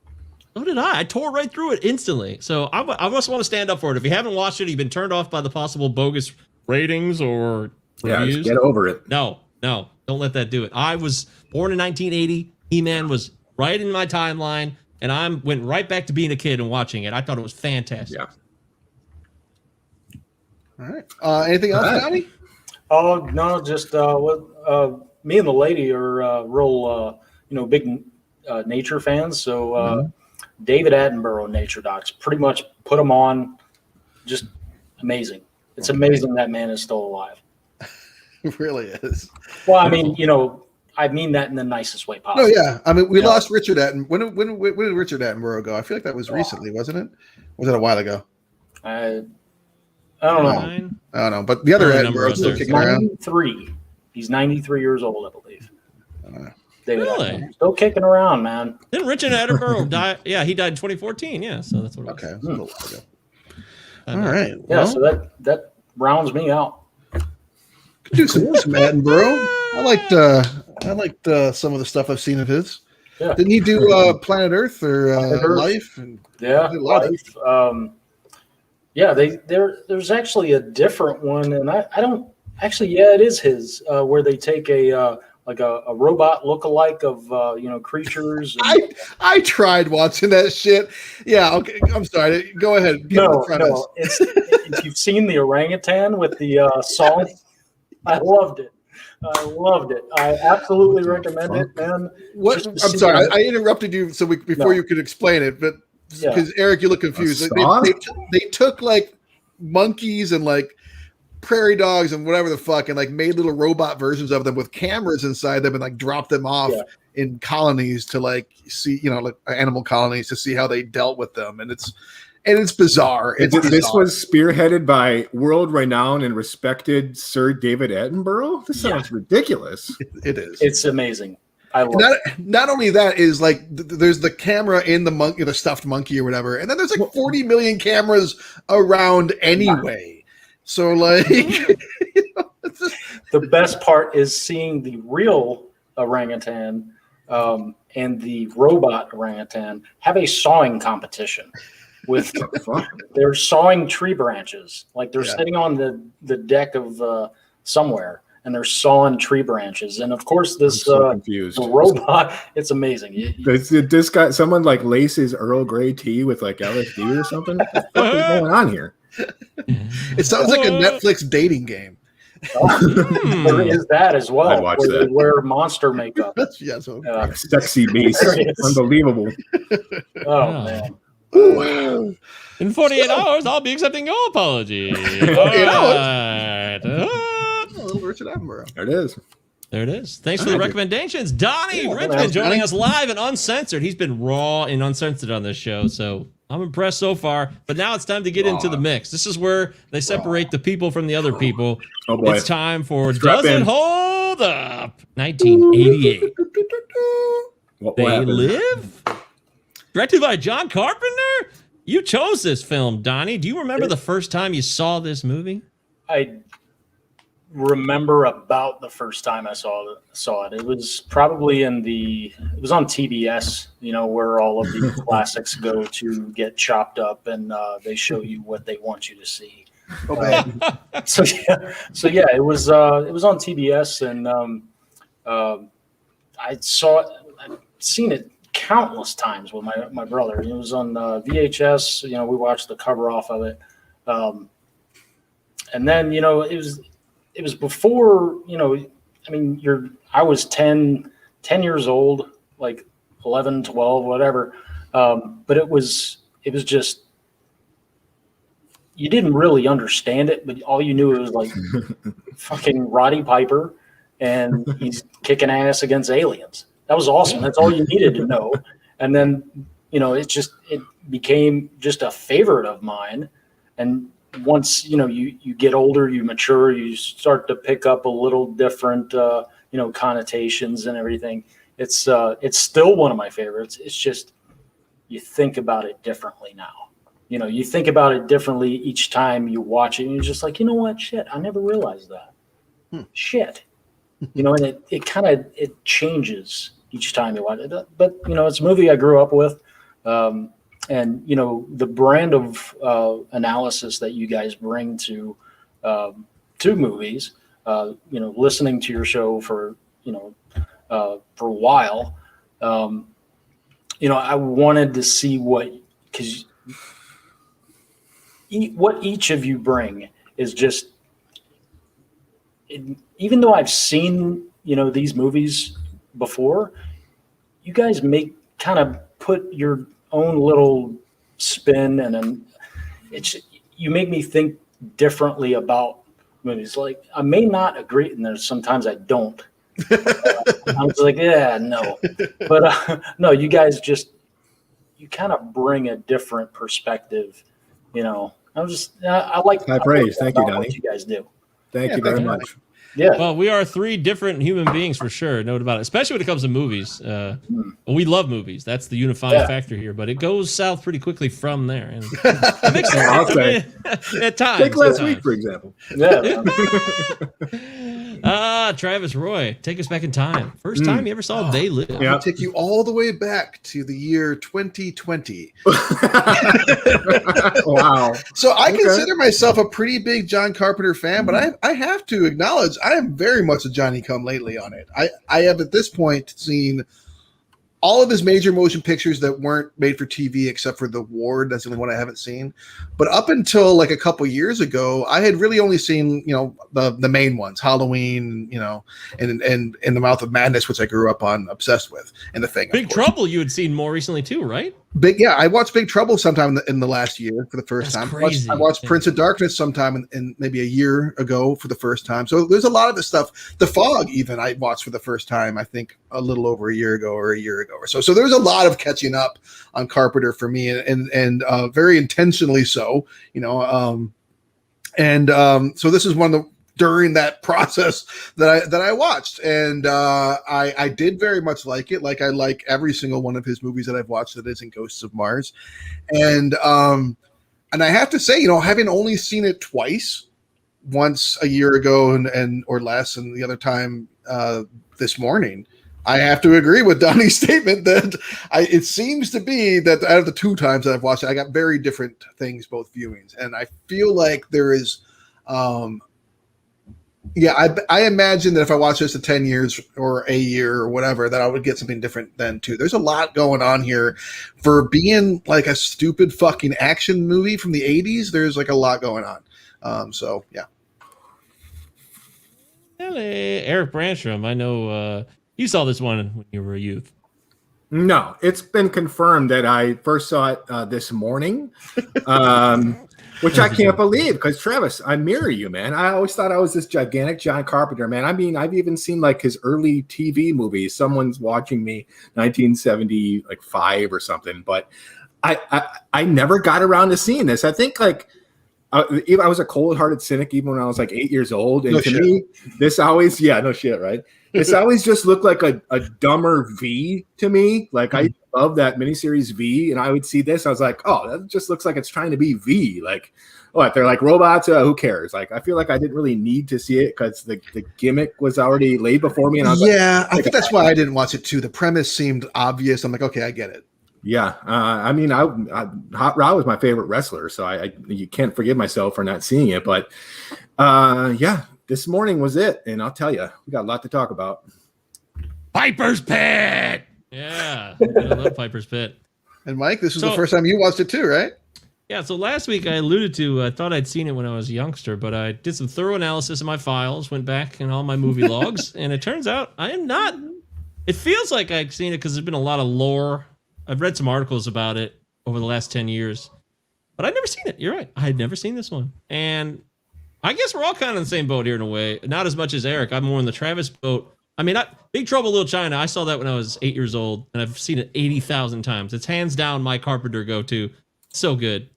So did I. I tore right through it instantly. So I just want to stand up for it. If you haven't watched it, you've been turned off by the possible bogus ratings or reviews. Just get over it. No, don't let that do it. I was born in 1980. He-Man was right in my timeline, and I went right back to being a kid and watching it. I thought it was fantastic. Yeah. All right. Anything else, Donnie? Oh no, just me and the lady are real, big nature fans. So David Attenborough nature docs, pretty much put them on. Just amazing. It's amazing that man is still alive. It really is. Well, I mean, I mean that in the nicest way possible. Oh yeah, I mean we lost Richard Attenborough. When did Richard Attenborough go? I feel like that was recently, wasn't it? Was it a while ago? I don't know. I don't know, but the other Attenborough still kicking around. 93. He's 93 years old, I believe. David Really? Attenborough. Still kicking around, man. Didn't Richard Attenborough die? Yeah, he died in 2014. Yeah, so that's what it was. Okay, a little while ago. All right. Yeah, so that rounds me out. Could do some Attenborough. I liked some of the stuff I've seen of his. Yeah. Didn't he do Planet Earth or Life? Life. There's actually a different one, and I don't actually. Yeah, it is his where they take a robot lookalike of creatures. And, I tried watching that shit. Yeah, okay. I'm sorry. Go ahead. No. If you've seen the orangutan with the song, I loved it. I absolutely recommend it, man. What? I'm sorry. I interrupted you before you could explain it, but. Because Eric, you look confused. They took like monkeys and like prairie dogs and whatever the fuck, and like made little robot versions of them with cameras inside them, and like dropped them off in colonies to like see, like animal colonies to see how they dealt with them, and it's bizarre. This was spearheaded by world-renowned and respected Sir David Attenborough. This sounds ridiculous. It is. It's amazing. Not only that is like there's the camera in the monkey, the stuffed monkey or whatever, and then there's like 40 million cameras around anyway. So like, the best part is seeing the real orangutan and the robot orangutan have a sawing competition. With they're sawing tree branches, like they're sitting on the deck of somewhere. And they're sawing tree branches, and of course, this the robot. It's amazing. This guy, someone like laces Earl Grey tea with like LSD or something. What the fuck is going on here? It sounds like a Netflix dating game. There is that as well. I'd watch that. They wear monster makeup. Sexy beast, unbelievable. Oh man. Ooh. In 48 hours, I'll be accepting your apology. All right. Richard Attenborough. There it is. Thanks for the recommendations. Donny Richmond joining us live and uncensored. He's been raw and uncensored on this show, so I'm impressed so far. But now it's time to get into the mix. This is where they separate the people from the other people. Oh boy. It's time for Does It Hold Up? 1988. They Live? Directed by John Carpenter? You chose this film, Donnie. Do you remember the first time you saw this movie? I remember about the first time I saw it. It was probably it was on TBS, where all of the classics go to get chopped up, and they show you what they want you to see. So it was on TBS, and I'd seen it countless times with my brother. It was on VHS. We watched the cover off of it, and then it was before, I was 10 years old, like 11, 12, whatever. But it was just, you didn't really understand it, but all you knew it was like fucking Roddy Piper and he's kicking ass against aliens. that was awesome. That's all you needed to know. And then, it became just a favorite of mine. And once, you get older, you mature, you start to pick up a little different, connotations and everything. It's still one of my favorites. It's just, you think about it differently now. You think about it differently each time you watch it. And you're just like, you know what? Shit, I never realized that. Shit. And it changes each time you watch it. But, it's a movie I grew up with. And, the brand of analysis that you guys bring to movies, listening to your show for a while, I wanted to see what each of you bring is just, even though I've seen, these movies before, you guys kind of put your own little spin, and then you make me think differently about movies. Like, I may not agree, and there's sometimes I don't. I was like, yeah, no, but no, you guys you kind of bring a different perspective. I like high praise. Thank you, Donnie. What you guys do. Thank you very much. Yeah. Well, we are three different human beings for sure. Note about it, especially when it comes to movies. We love movies. That's the unifying factor here. But it goes south pretty quickly from there. And it makes sense. At times. Take last week, for example. Yeah. Travis Roy, take us back in time. First time you ever saw They Live. I'll take you all the way back to the year 2020. Wow. So I consider myself a pretty big John Carpenter fan, but I have to acknowledge I am very much a Johnny come lately on it. I have at this point seen all of his major motion pictures that weren't made for TV, except for The Ward. That's the only one I haven't seen. But up until like a couple years ago, I had really only seen, the main ones, Halloween, and In the Mouth of Madness, which I grew up on, obsessed with, and The Thing. Big Trouble you had seen more recently too, right? I watched Big Trouble sometime in the last year for the first time. Crazy. I watched Prince of Darkness sometime in maybe a year ago for the first time. So there's a lot of this stuff. The Fog, even, I watched for the first time, I think a little over a year ago or so. So there's a lot of catching up on Carpenter for me, and very intentionally so. So this is one of the during that process that I watched, and I did very much like it. Like I like every single one of his movies that I've watched that isn't Ghosts of Mars, and I have to say, having only seen it twice, once a year ago and or less, and the other time this morning, I have to agree with Donnie's statement that it seems to be that out of the two times that I've watched it, I got very different things both viewings, and I feel like there is. I imagine that if I watched this in 10 years or a year or whatever, that I would get something different then too. There's a lot going on here for being like a stupid fucking action movie from the 80s. There's like a lot going on. So yeah. Hello, Eric Branstrom. I know you saw this one when you were a youth. No, it's been confirmed that I first saw it this morning. Which I can't believe, because Travis, I mirror you, man. I always thought I was this gigantic John Carpenter, man. I mean, I've even seen like his early TV movies. Someone's watching me, 1975 or something. But I never got around to seeing this. I think like I was a cold-hearted cynic even when I was like 8 years old. And to me, this always, no shit, right? This always just looked like a dumber V to me. Like I love that miniseries V, and I would see this. I was like, oh, that just looks like it's trying to be V. Like, what? They're like robots? Who cares? Like, I feel like I didn't really need to see it because the gimmick was already laid before me. And I was I think that's why I didn't watch it too. The premise seemed obvious. I'm like, okay, I get it. Yeah, I mean, Hot Rod was my favorite wrestler, so you can't forgive myself for not seeing it. But this morning was it, and I'll tell you, we got a lot to talk about. Piper's Pit. Yeah, I love Piper's Pit. And Mike, this was the first time you watched it too, right? Yeah. So last week I alluded to, I thought I'd seen it when I was a youngster, but I did some thorough analysis of my files, went back in all my movie logs, and it turns out I am not. It feels like I've seen it because there's been a lot of lore. I've read some articles about it over the last 10 years, but I'd never seen it. You're right. I had never seen this one. And I guess we're all kind of in the same boat here in a way. Not as much as Eric. I'm more in the Travis boat. I mean, Big Trouble in Little China, I saw that when I was 8 years old, and I've seen it 80,000 times. It's hands down my Carpenter go-to. So good.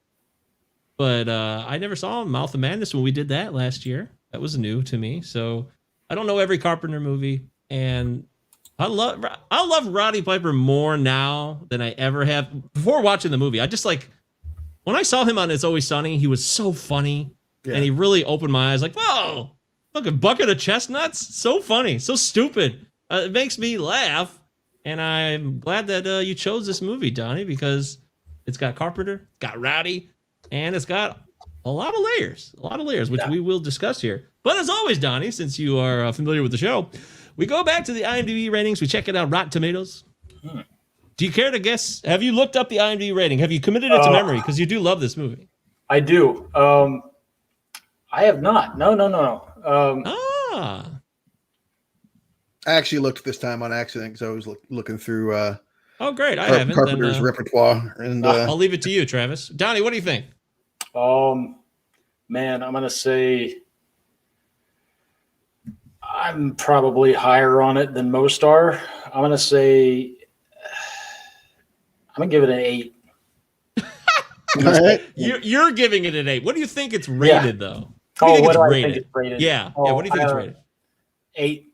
But I never saw Mouth of Madness when we did that last year. That was new to me. So I don't know every Carpenter movie, and I love Roddy Piper more now than I ever have before watching the movie. I just like when I saw him on It's Always Sunny, he was so funny, and he really opened my eyes. Like, whoa, look, a bucket of chestnuts, so funny, so stupid. It makes me laugh, and I'm glad that you chose this movie, Donnie, because it's got Carpenter, got Rowdy, and it's got a lot of layers, which we will discuss here. But as always, Donnie, since you are familiar with the show, we go back to the IMDb ratings. We check it out, Rotten Tomatoes. Do you care to guess? Have you looked up the IMDb rating? Have you committed it to memory? Because you do love this movie. I do. I have not. No. I actually looked this time on accident because I was looking through oh, great. I haven't. Carpenter's repertoire. And I'll leave it to you, Travis. Donnie, what do you think? Man, I'm going to say I'm probably higher on it than most are. I'm going to say I'm going to give it an 8. Right. You're giving it an 8. What do you think it's rated, though? What do I think it's rated? Yeah. What do you think it's rated? 8.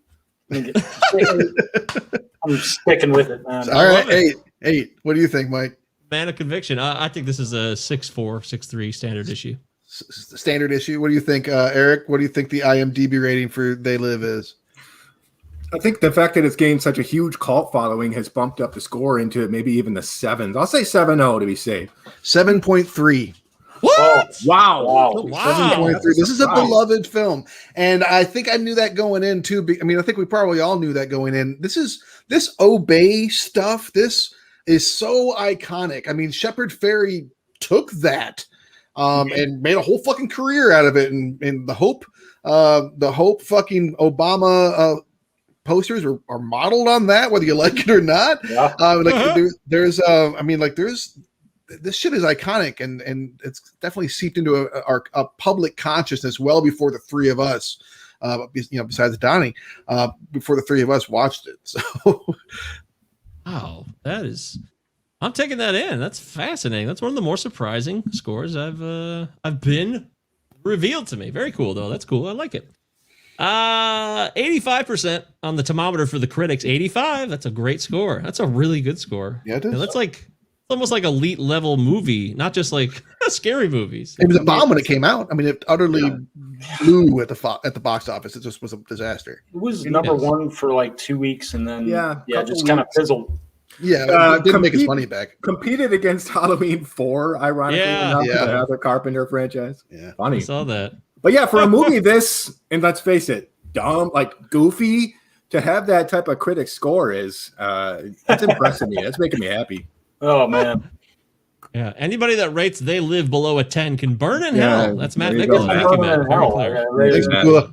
I'm sticking with it, man. All right, 8. What do you think, Mike? Man of conviction. I think this is a 6.4, 6.3 standard issue. Standard issue. What do you think, Eric? What do you think the IMDb rating for They Live is? I think the fact that it's gained such a huge cult following has bumped up the score into maybe even the 7s. I'll say 7.0 to be safe. 7.3. What? Oh, wow. 7.3. This is a beloved film. And I think I knew that going in too. I mean, I think we probably all knew that going in. This Obey stuff. This is so iconic. I mean, Shepard Fairey took that and made a whole fucking career out of it. And the Hope fucking Obama posters are modeled on that, whether you like it or not. Yeah. This shit is iconic, and it's definitely seeped into a public consciousness well before the three of us, besides Donnie, before the three of us watched it. So, wow, I'm taking that in. That's fascinating. That's one of the more surprising scores I've been revealed to me. Very cool, though. That's cool. I like it. 85% on the thermometer for the critics. 85. That's a great score. That's a really good score. Yeah, it is. And that's like almost like elite level movie, not just like scary movies. It was a bomb when it came out. I mean, it utterly blew at the box office. It just was a disaster. It was number one for like 2 weeks, and then just kind of fizzled. Yeah, it didn't make its money back. Competed against Halloween 4, ironically enough, another Carpenter franchise. Yeah, funny. I saw that. But yeah, for a movie this, and let's face it, dumb, like goofy, to have that type of critic score is it's impressing me. It's making me happy. Oh man. Yeah. Anybody that rates They Live below a 10 can burn in hell. That's Matt Nichols. Thank you, Matt. Very clear.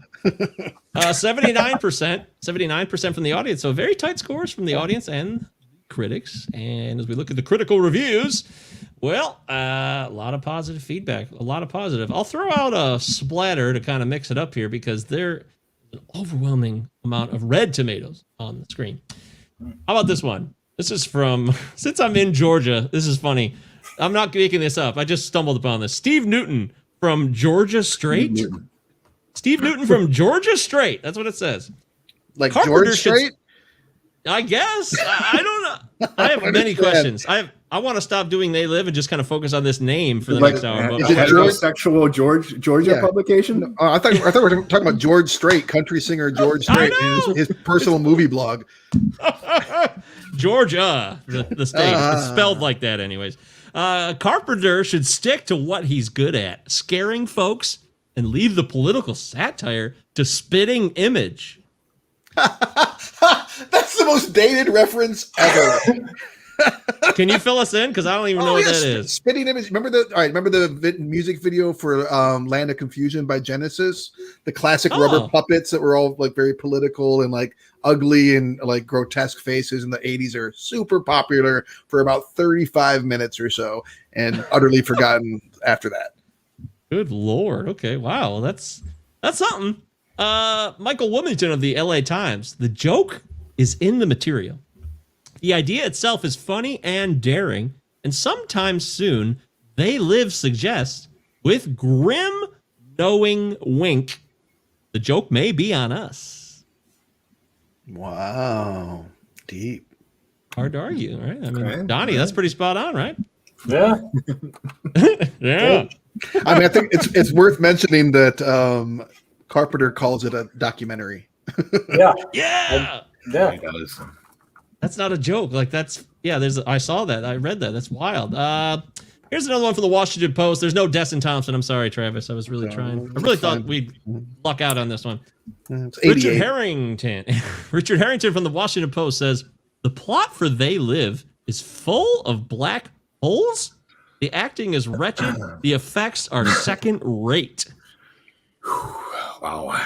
79% from the audience. So very tight scores from the audience and critics. And as we look at the critical reviews, well, a lot of positive feedback. A lot of positive. I'll throw out a splatter to kind of mix it up here because there's an overwhelming amount of red tomatoes on the screen. How about this one? This is from, since I'm in Georgia, this is funny. I'm not making this up. I just stumbled upon this. Steve Newton from Georgia Straight. Steve Newton from Georgia Straight. That's what it says. Like Carpenter George Strait? I guess. I don't know. I have many questions. I want to stop doing They Live and just kind of focus on this name for the next hour. Is it heterosexual Georgia publication? I thought we were talking about George Strait, country singer George Strait, and his personal movie blog. Georgia, the state. It's spelled like that anyways. Carpenter should stick to what he's good at, scaring folks, and leave the political satire to Spitting Image. That's the most dated reference ever. Can you fill us in? Because I don't even know what that is. Spitting Image. Remember the music video for Land of Confusion by Genesis? The classic rubber puppets that were all like very political and like ugly and like grotesque faces in the 80s are super popular for about 35 minutes or so and utterly forgotten after that. Good Lord. Okay. Wow. That's something. Michael Wilmington of the LA Times. The joke is in the material. The idea itself is funny and daring, and sometime soon, They Live suggests, with grim, knowing wink, the joke may be on us. Wow. Deep. Hard to argue, right? I mean, Donnie, that's pretty spot on, right? Yeah. Yeah. I mean, I think it's worth mentioning that Carpenter calls it a documentary. Yeah. Yeah. Yeah. He does. That's not a joke. Like I saw that. I read that. That's wild. Here's another one from the Washington Post. There's no Destin Thompson. I'm sorry, Travis. I was really trying. I really thought we'd luck out on this one. Richard Harrington. Richard Harrington from the Washington Post says, the plot for They Live is full of black holes. The acting is wretched. The effects are second rate. Wow.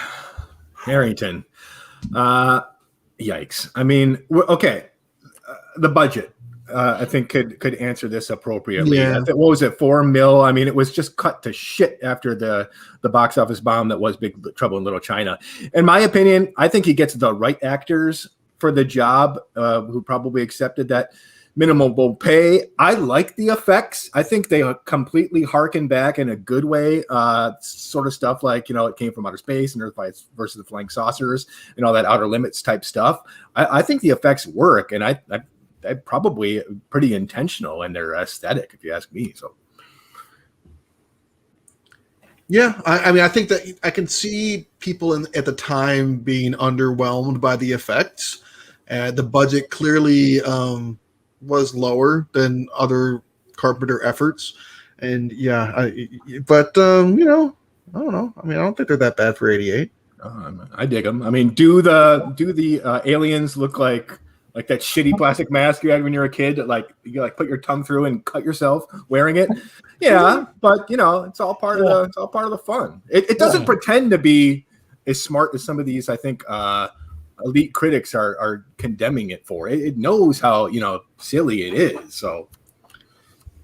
Harrington. Yikes. I mean, okay. The budget, I think could answer this appropriately. Yeah. What was it, $4 million? I mean, it was just cut to shit after the box office bomb that was Big Trouble in Little China. In my opinion, I think he gets the right actors for the job, who probably accepted that minimal pay. I like the effects. I think they completely harken back in a good way, sort of stuff like, it came from outer space and Earth versus the flying saucers and all that Outer Limits type stuff. I think the effects work, and I probably pretty intentional in their aesthetic, if you ask me. So, yeah, I mean, I think that I can see people at the time being underwhelmed by the effects. The budget clearly was lower than other Carpenter efforts, and but I don't know. I mean, I don't think they're that bad for '88. I dig them. I mean, do the aliens look like that shitty plastic mask you had when you were a kid that you put your tongue through and cut yourself wearing it? Yeah, but it's all part of the fun. It doesn't pretend to be as smart as some of these, I think, elite critics are condemning it for. It knows how silly it is. So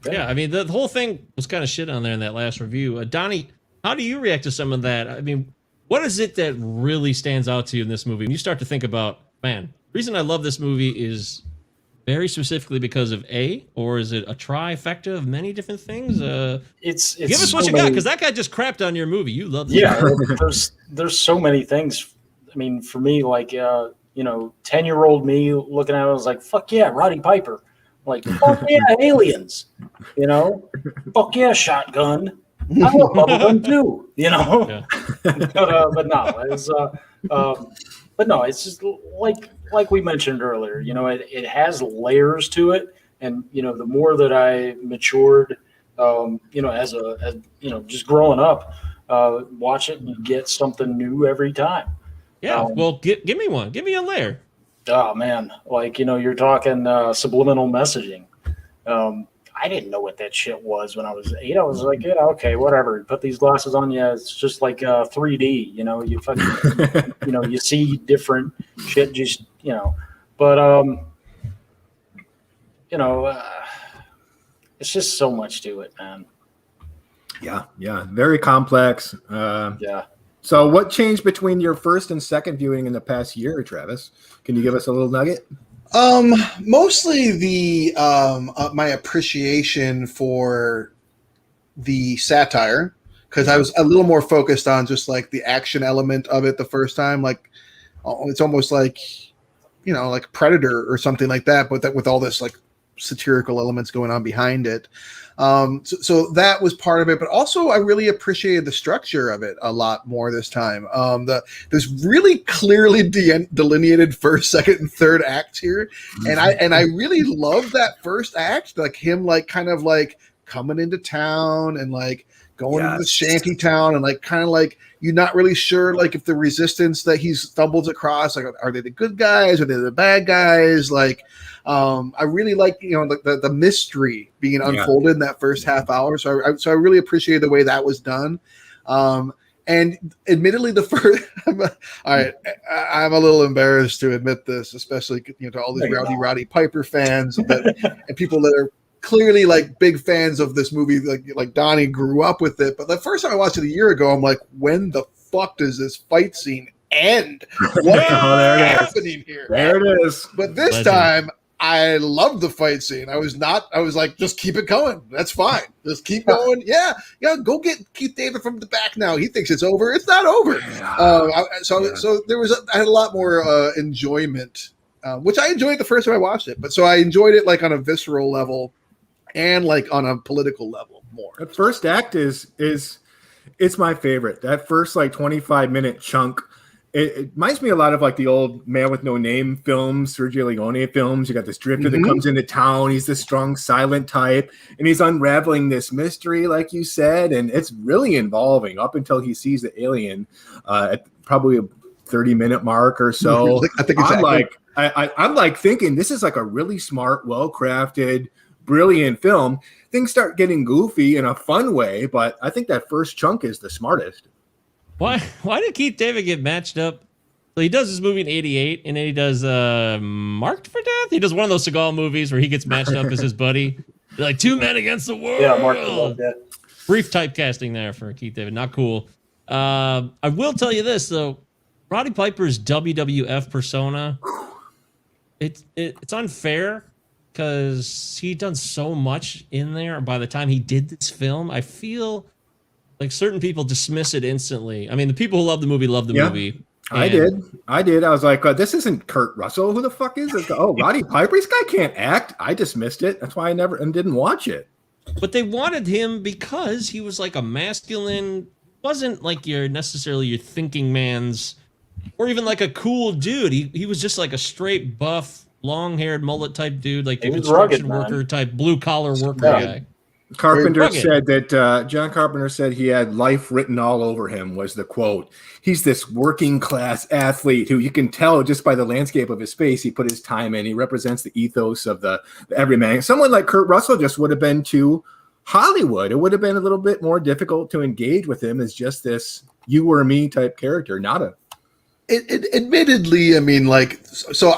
yeah, I mean, the whole thing was kind of shit on there in that last review. Donnie, how do you react to some of that? I mean, what is it that really stands out to you in this movie when you start to think about, man, the reason I love this movie is very specifically because of A, or is it a trifecta of many different things? It's give us what you got, because that guy just crapped on your movie. You love that. Yeah, there's so many things. I mean, for me, 10-year-old me looking at it, I was like, fuck yeah, Roddy Piper. Like, fuck yeah, aliens. Fuck yeah, shotgun. I love bubblegum too. Yeah. but no, it's just like we mentioned earlier. It has layers to it, and the more that I matured, as just growing up, watch it and get something new every time. Yeah, well, give me one. Give me a layer. Oh man, you're talking subliminal messaging. I didn't know what that shit was when I was 8. I was like, yeah, okay, whatever. Put these glasses on, yeah, it's just like 3D. You fucking, you see different shit. Just but it's just so much to it, man. Yeah, very complex. Yeah. So what changed between your first and second viewing in the past year, Travis? Can you give us a little nugget? Mostly the my appreciation for the satire, because I was a little more focused on just the action element of it the first time. It's almost like Predator or something like that, but with all this satirical elements going on behind it. So that was part of it, but also I really appreciated the structure of it a lot more this time. There's really clearly delineated first, second, and third acts here, and I really love that first act, him coming into town and going into the shanty town and you're not really sure if the resistance that he stumbles across, are they the good guys, are they the bad guys? I really like the mystery being unfolded in that first half hour. So I really appreciated the way that was done. And admittedly, the first I'm a little embarrassed to admit this, especially to all these Roddy Piper fans and people that are clearly big fans of this movie. Like Donnie grew up with it, but the first time I watched it a year ago, I'm like, when the fuck does this fight scene end? What is happening here? There it is. But this time, I loved the fight scene. I was like, just keep it going. That's fine. Just keep going. Yeah. Go get Keith David from the back now. He thinks it's over. It's not over. So there was I had a lot more enjoyment, which I enjoyed the first time I watched it. But so I enjoyed it like on a visceral level and like on a political level more. The first act is it's my favorite. That first like 25-minute chunk. It reminds me a lot of like the old Man with No Name films, Sergio Leone films. You got this drifter that comes into town. He's this strong, silent type, and he's unraveling this mystery, like you said, and it's really involving up until he sees the alien at probably a 30-minute mark or so. I think exactly. I'm like thinking this is like a really smart, well-crafted, brilliant film. Things start getting goofy in a fun way, but I think that first chunk is the smartest. Why did Keith David get matched up? So he does this movie in '88, and then he does Marked for Death. He does one of those Seagal movies where he gets matched up as his buddy. They're like 2 men against the world. Yeah, Marked for Death. Brief typecasting there for Keith David. Not cool. I will tell you this though, Roddy Piper's WWF persona, it's unfair because he'd done so much in there. By the time he did this film, I feel like certain people dismiss it instantly. I mean, the people who love the movie love the movie. I did. I was like, this isn't Kurt Russell. Who the fuck is it? Oh, Roddy Piper. This guy can't act. I dismissed it. That's why I never and didn't watch it. But they wanted him because he was like a masculine, wasn't like necessarily your thinking man's, or even like a cool dude. He was just like a straight buff, long-haired mullet type dude, like the construction worker type, blue collar worker guy. Carpenter said that John Carpenter said he had life written all over him was the quote. He's this working class athlete who you can tell just by the landscape of his face. He put his time in. He represents the ethos of the everyman. Someone like Kurt Russell just would have been too Hollywood. It would have been a little bit more difficult to engage with him as just this you or me type character, not a. Admittedly, I mean, like, so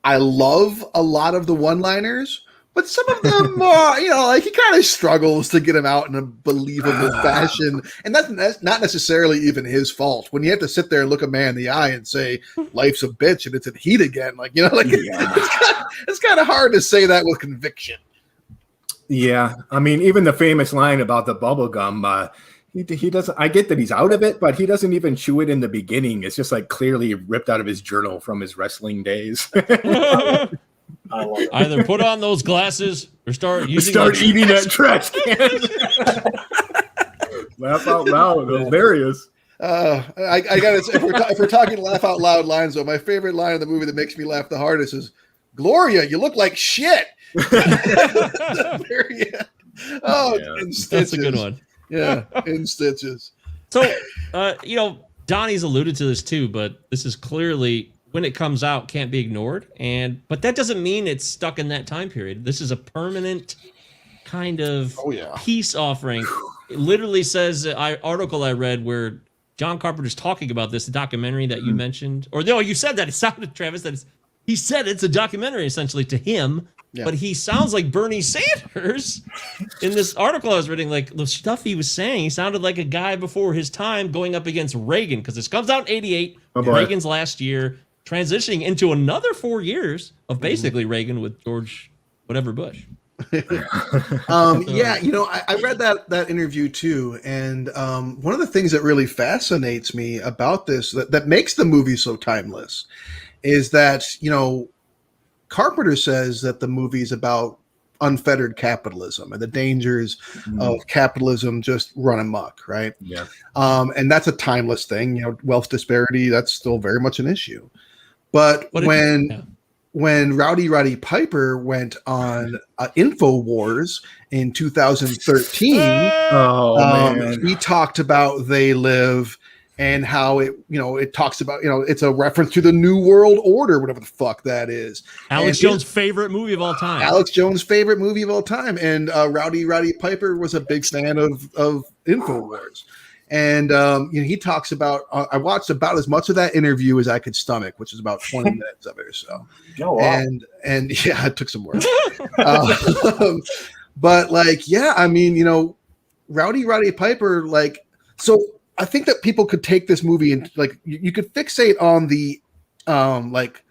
I love a lot of the one-liners. But some of them, like he kind of struggles to get them out in a believable fashion. And that's not necessarily even his fault. When you have to sit there and look a man in the eye and say, life's a bitch and it's in heat again. It's kind of hard to say that with conviction. Yeah. I mean, even the famous line about the bubble gum, he doesn't, I get that he's out of it, but he doesn't even chew it in the beginning. It's just like clearly ripped out of his journal from his wrestling days. Either put on those glasses or start eating that trash can. Laugh out loud. Hilarious. I got to. If we're talking laugh out loud lines, though, my favorite line in the movie that makes me laugh the hardest is, "Gloria, you look like shit." Very end. Oh, yeah. In stitches. That's a good one. Yeah, in stitches. So, Donnie's alluded to this too, but this is clearly, when it comes out, can't be ignored. But that doesn't mean it's stuck in that time period. This is a permanent kind of peace offering. It literally says, article I read where John Carpenter's talking about this, the documentary that you mentioned. Or no, you said that. It sounded, Travis, that he said it's a documentary essentially to him. Yeah. But he sounds like Bernie Sanders in this article I was reading. Like the stuff he was saying, he sounded like a guy before his time going up against Reagan, because this comes out in '88, Reagan's last year, transitioning into another 4 years of basically Reagan with George whatever Bush. Yeah, I read that interview too, and one of the things that really fascinates me about this that makes the movie so timeless is that Carpenter says that the movie is about unfettered capitalism and the dangers of capitalism just run amok, right? Yeah. And that's a timeless thing. Wealth disparity, that's still very much an issue. But when Roddy Piper went on InfoWars in 2013, he talked about They Live and how it talks about, it's a reference to the New World Order, whatever the fuck that is. Alex Jones' favorite movie of all time. And Roddy Piper was a big fan of InfoWars. And he talks about, I watched about as much of that interview as I could stomach, which is about 20 minutes of it or so. Oh, wow. And yeah, it took some work. But Roddy Piper, so I think that people could take this movie and like you could fixate on the like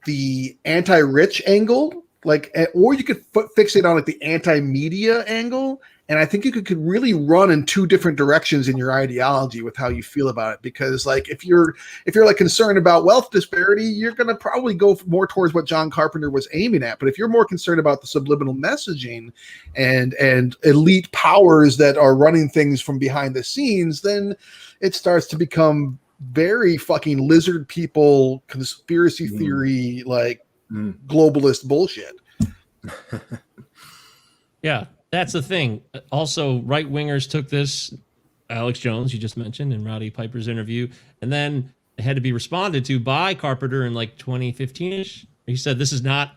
the anti-rich angle, like, or you could fixate on like the anti-media angle. And I think you could really run in two different directions in your ideology with how you feel about it. Because like if you're like concerned about wealth disparity, you're going to probably go more towards what John Carpenter was aiming at. But if you're more concerned about the subliminal messaging and elite powers that are running things from behind the scenes, then it starts to become very fucking lizard people, conspiracy theory, like globalist bullshit. Yeah. That's the thing. Also, right wingers took this, Alex Jones, you just mentioned, in Roddy Piper's interview, and then it had to be responded to by Carpenter in like 2015-ish. He said this is not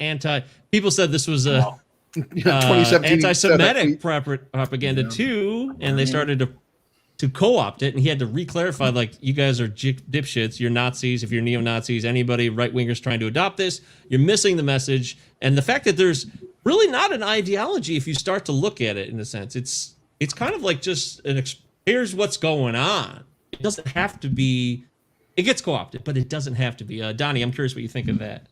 people said this was a 2017 anti-Semitic propaganda too, and they started to co-opt it, and he had to re-clarify, like, you guys are dipshits, you're Nazis, if you're neo-Nazis, anybody right-wingers trying to adopt this, you're missing the message. And the fact that there's really not an ideology if you start to look at it in a sense. It's kind of like just here's what's going on. It doesn't have to be, it gets co-opted, but it doesn't have to be. Donnie, I'm curious what you think of that.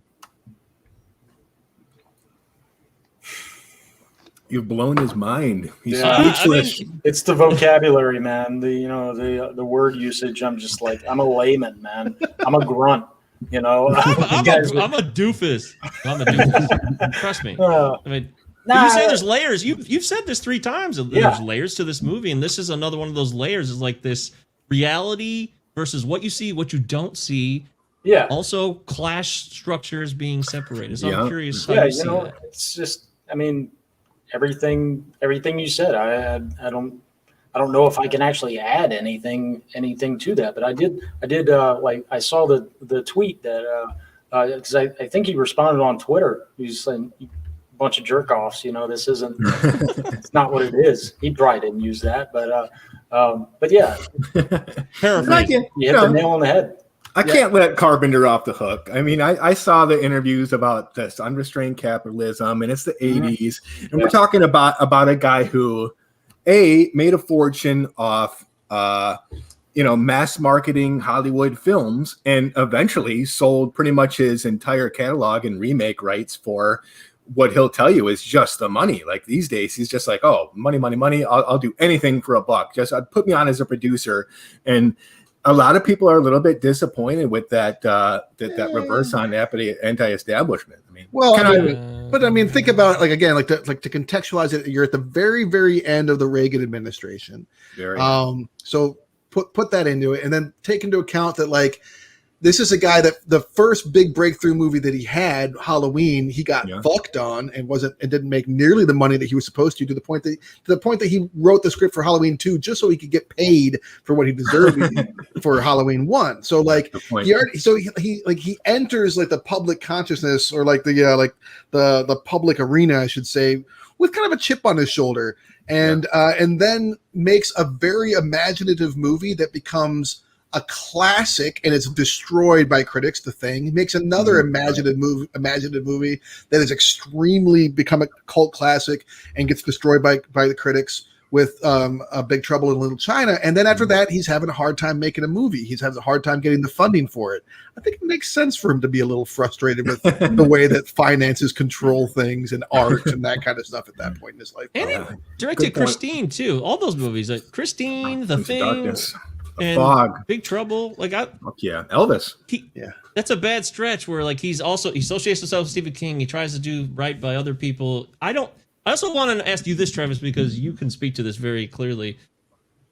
You've blown his mind. He's speechless. It's the vocabulary, man. The word usage. I'm just like, I'm a layman, man. I'm a grunt. I'm a doofus. I'm a doofus. Trust me. I mean, you say there's layers. You've said this 3 times. There's layers to this movie, and this is another one of those layers. Is like this reality versus what you see, what you don't see. Yeah. Also, class structures being separated. So I'm curious how you see that. It's just, I mean, everything you said. I don't know if I can actually add anything to that, but I did like I saw the tweet that because I think he responded on Twitter. He's saying a bunch of jerk offs. This isn't it's not what it is. He probably didn't use that, but yeah, paraphrasing. You hit the nail on the head. I can't let Carpenter off the hook. I mean, I saw the interviews about this unrestrained capitalism, and it's the 80s, and we're talking about a guy who made a fortune off mass marketing Hollywood films, and eventually sold pretty much his entire catalog and remake rights for what he'll tell you is just the money. Like these days, he's just like, oh, money. I'll do anything for a buck. Just put me on as a producer. And a lot of people are a little bit disappointed with that reverse on anti-establishment. I mean, but I mean, think about it, like again, to contextualize it. You're at the very, very end of the Reagan administration. So put that into it, and then take into account that like this is a guy that the first big breakthrough movie that he had, Halloween, he got fucked on and didn't make nearly the money that he was supposed to the point that he wrote the script for Halloween 2 just so he could get paid for what he deserved for Halloween 1. So like he enters like the public consciousness or like the public arena, I should say, with kind of a chip on his shoulder, and then makes a very imaginative movie that becomes a classic, and it's destroyed by critics. The Thing. He makes another imaginative movie that is extremely become a cult classic and gets destroyed by the critics with a Big Trouble in Little China. And then after that, he's having a hard time making a movie. He's having a hard time getting the funding for it. I think it makes sense for him to be a little frustrated with the way that finances control things and art and that kind of stuff at that point in his life. And he directed Christine too. All those movies, like Christine, The Thing. Darkness. And Fog. Big Trouble, Elvis. That's a bad stretch where like he associates himself with Stephen King. He tries to do right by other people. I also want to ask you this, Travis, because you can speak to this very clearly.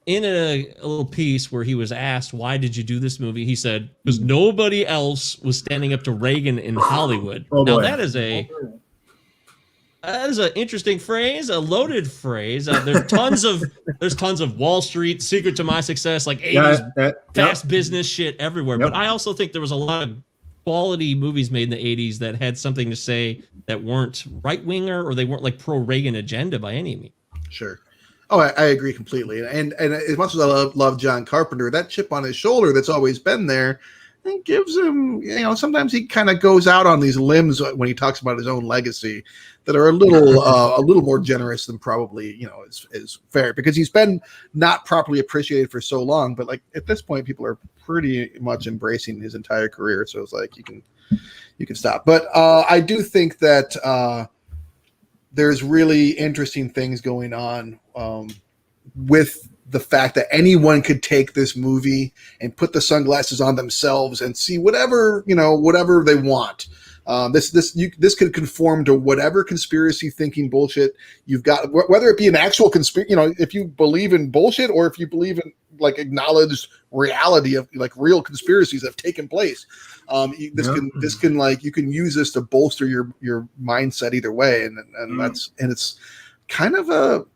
In a little piece where he was asked, "Why did you do this movie?" He said, "Because nobody else was standing up to Reagan in Hollywood." Now that is an interesting phrase, a loaded phrase. There's tons of Wall Street, Secret to My Success, like 80s fast business shit everywhere. But I also think there was a lot of quality movies made in the 80s that had something to say that weren't right winger or they weren't like pro Reagan agenda by any means. Sure. Oh, I agree completely. And as much as I love John Carpenter, that chip on his shoulder that's always been there, it gives him, sometimes he kind of goes out on these limbs when he talks about his own legacy that are a little more generous than probably, is fair, because he's been not properly appreciated for so long. But like at this point, people are pretty much embracing his entire career. So it's like, you can stop. But I do think that there's really interesting things going on with the fact that anyone could take this movie and put the sunglasses on themselves and see whatever they want. This could conform to whatever conspiracy thinking bullshit you've got, whether it be an actual conspiracy, if you believe in bullshit or if you believe in like acknowledged reality of like real conspiracies that have taken place. This can like, you can use this to bolster your mindset either way. And it's kind of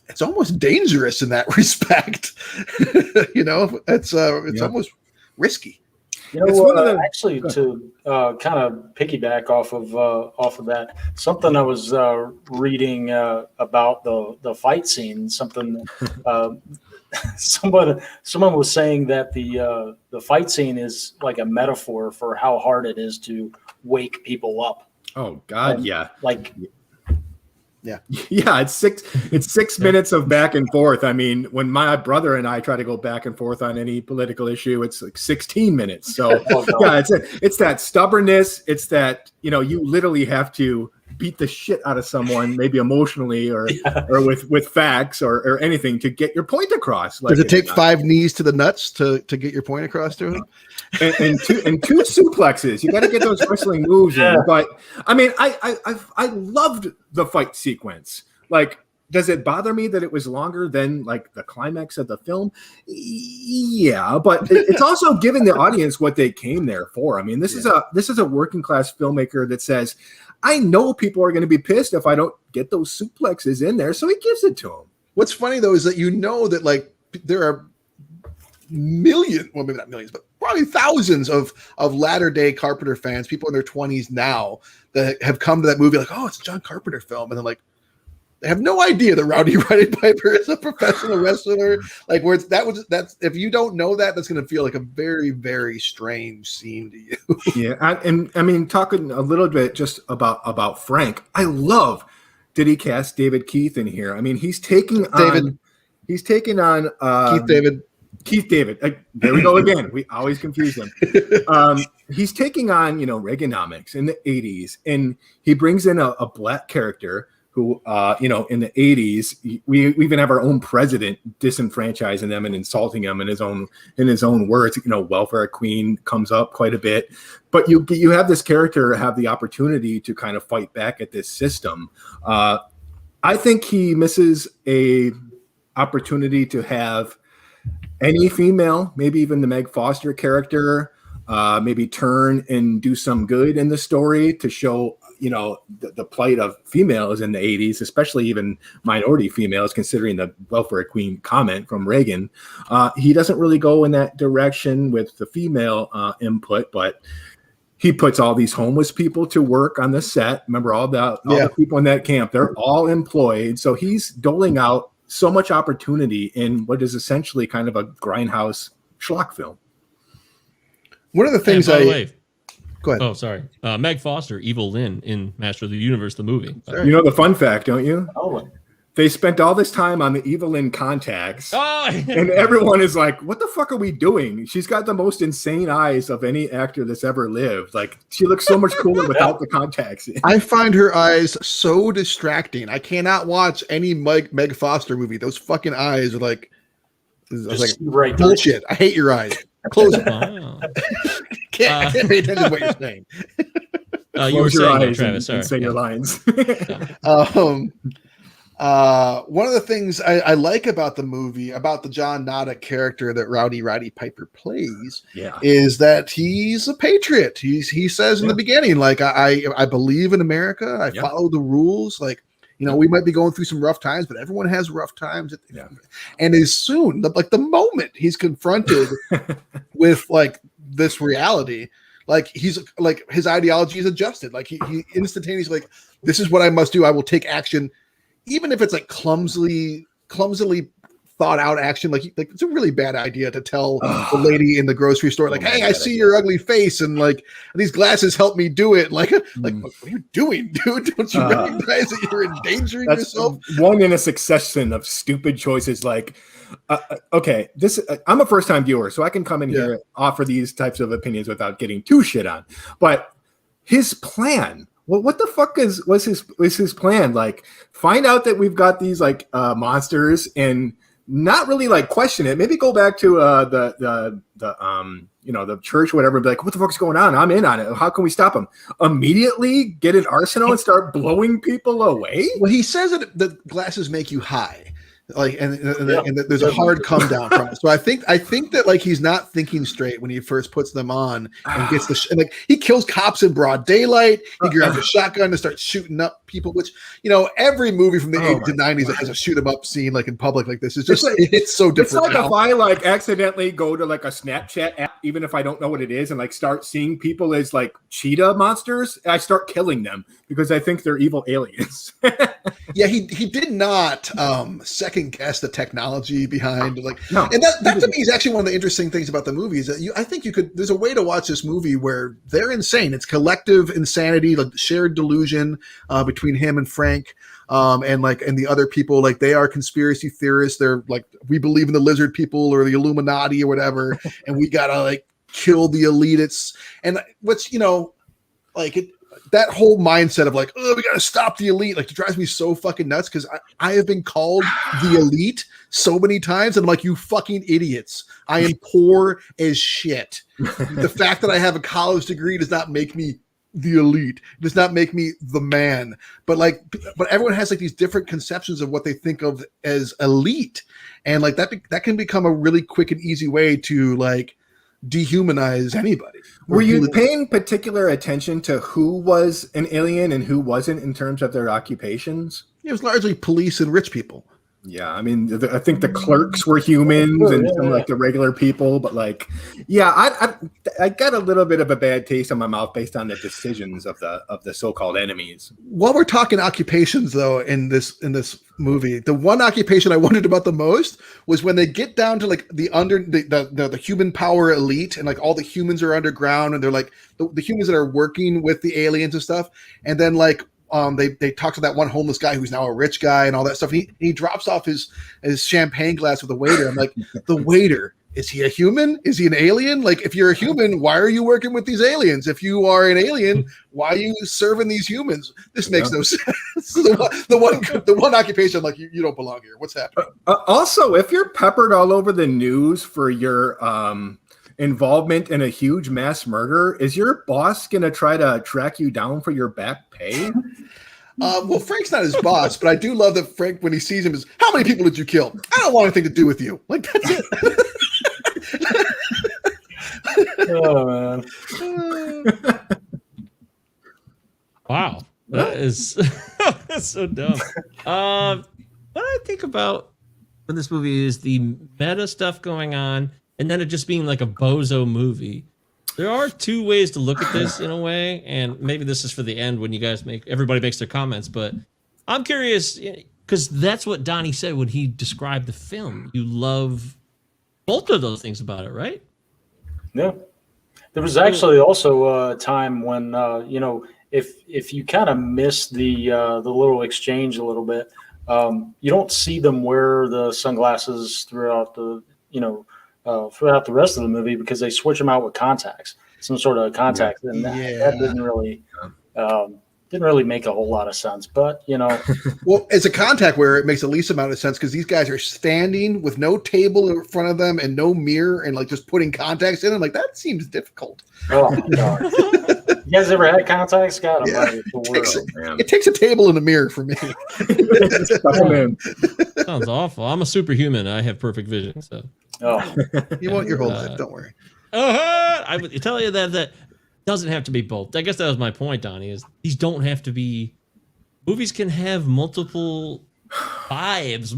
it's almost dangerous in that respect. It's almost risky. Actually, to kind of piggyback off of that, something I was reading about the fight scene. Something someone was saying that the fight scene is like a metaphor for how hard it is to wake people up. Oh God, yeah. Yeah. It's 6 minutes of back and forth. I mean, when my brother and I try to go back and forth on any political issue, it's like 16 minutes. So it's that stubbornness. It's that, you literally have to beat the shit out of someone, maybe emotionally or with facts or anything to get your point across. Does it take 5 knees to the nuts to get your point across to him? and two suplexes. You got to get those wrestling moves in. But I mean, I loved the fight sequence. Like, does it bother me that it was longer than like the climax of the film? Yeah, but it's also giving the audience what they came there for. I mean, this is a working class filmmaker that says, I know people are going to be pissed if I don't get those suplexes in there, so he gives it to them. What's funny though is that that like there are millions, well maybe not millions, but probably thousands of latter day Carpenter fans, people in their 20s now, that have come to that movie like, oh, it's a John Carpenter film, and then like they have no idea that Rowdy Roddy Piper is a professional wrestler. Like that's if you don't know that, that's going to feel like a very, very strange scene to you. Yeah, and I mean, talking a little bit just about Frank, I love. Did he cast David Keith in here? I mean, he's taking on Keith David. Keith David. There we go again. We always confuse them. He's taking on, Reaganomics in the 80s, and he brings in a black character who, in the 80s, we even have our own president disenfranchising them and insulting them in his own words. Welfare queen comes up quite a bit, but you have this character have the opportunity to kind of fight back at this system. I think he misses a opportunity to have any female, maybe even the Meg Foster character, maybe turn and do some good in the story to show, the plight of females in the 80s, especially even minority females, considering the welfare queen comment from Reagan. He doesn't really go in that direction with the female input, but he puts all these homeless people to work on the set. Remember all the people in that camp, they're all employed. So he's doling out so much opportunity in what is essentially kind of a grindhouse schlock film. One of the things Go ahead. Oh, sorry. Meg Foster, Evil Lynn in Master of the Universe, the movie. You know the fun fact, don't you? Oh. They spent all this time on the Evil Lynn contacts. Oh. And everyone is like, what the fuck are we doing? She's got the most insane eyes of any actor that's ever lived. Like, she looks so much cooler without the contacts. I find her eyes so distracting. I cannot watch any Meg Foster movie. Those fucking eyes are like, right bullshit. I hate your eyes. Close it. Wow. I can't pay attention to what you're saying. You were saying that, Travis. And say your lines. One of the things I like about the movie, about the John Nada character that Rowdy Roddy Piper plays, is that he's a patriot. He says in the beginning, like, I believe in America. I follow the rules. Like, we might be going through some rough times, but everyone has rough times. And as soon, the moment he's confronted with like this reality, like he's like his ideology is adjusted. Like he instantaneously like, this is what I must do. I will take action, even if it's like clumsily thought out action. Like it's a really bad idea to tell the lady in the grocery store, like, "Hey, I see your ugly face, and like these glasses help me do it." Like what are you doing, dude? Don't you recognize that you're endangering yourself? One in a succession of stupid choices. Like, okay, I'm a first-time viewer, so I can come in here and offer these types of opinions without getting too shit on. But his plan. Well, what the fuck was his plan? Like, find out that we've got these like monsters and not really like question it. Maybe go back to the church or whatever and be like, what the fuck's going on? I'm in on it. How can we stop them? Immediately get an arsenal and start blowing people away? Well, he says that the glasses make you high. Like and there's a hard come down from it. So I think that like he's not thinking straight when he first puts them on and gets and like he kills cops in broad daylight. He grabs a shotgun to start shooting up people, which every movie from the 80s to 90s that has a shoot 'em up scene like in public like this is just it's so different. It's like if I like accidentally go to like a Snapchat app, even if I don't know what it is, and like start seeing people as like cheetah monsters, I start killing them because I think they're evil aliens. Yeah, he did not second guess the technology behind and that to me is actually one of the interesting things about the movie is that I think there's a way to watch this movie where they're insane. It's collective insanity, like shared delusion between him and Frank and the other people. Like they are conspiracy theorists. They're like, we believe in the lizard people or the Illuminati or whatever, and we gotta like kill the elitists. And what's that whole mindset of like, oh, we got to stop the elite. Like it drives me so fucking nuts because I have been called the elite so many times. And I'm like, you fucking idiots. I am poor as shit. The fact that I have a college degree does not make me the elite. It does not make me the man. But everyone has like these different conceptions of what they think of as elite. And like that can become a really quick and easy way to like dehumanize anybody. Were you paying particular attention to who was an alien and who wasn't in terms of their occupations? It was largely police and rich people. Yeah, I mean, I think the clerks were humans and some like the regular people, but like, yeah, I got a little bit of a bad taste in my mouth based on the decisions of the so-called enemies. While we're talking occupations, though, in this movie, the one occupation I wondered about the most was when they get down to like the human power elite, and like all the humans are underground, and they're like the humans that are working with the aliens and stuff, and then like. They talk to that one homeless guy who's now a rich guy and all that stuff. He drops off his champagne glass with the waiter. I'm like, the waiter, is he a human? Is he an alien? Like, if you're a human, why are you working with these aliens? If you are an alien, why are you serving these humans? This makes no sense. the one occupation, I'm like, you don't belong here. What's happening? Also, if you're peppered all over the news for your involvement in a huge mass murder, is your boss going to try to track you down for your back pay? Well, Frank's not his boss, but I do love that Frank, when he sees him, is, how many people did you kill? I don't want anything to do with you. Like, that's it. Oh, man. Wow. That is that's so dumb. What I think about when this movie is the meta stuff going on, and then it just being like a bozo movie. There are two ways to look at this in a way, and maybe this is for the end when everybody makes their comments, but I'm curious because that's what Donnie said when he described the film. You love both of those things about it, right? Yeah. There was actually also a time when, if you kind of miss the little exchange a little bit, you don't see them wear the sunglasses throughout the rest of the movie because they switch them out with contacts, some sort of contact, and that didn't really make a whole lot of sense. But well, as a contact wearer, it makes the least amount of sense because these guys are standing with no table in front of them and no mirror, and like just putting contacts in. I'm like, that seems difficult. Oh my god! You guys ever had contacts? God, it takes a table and a mirror for me. Sounds awful. I'm a superhuman. I have perfect vision. So. Oh, you want your whole life? Don't worry. I would tell you that doesn't have to be both. I guess that was my point, Donnie. Is these don't have to be. Movies can have multiple lives.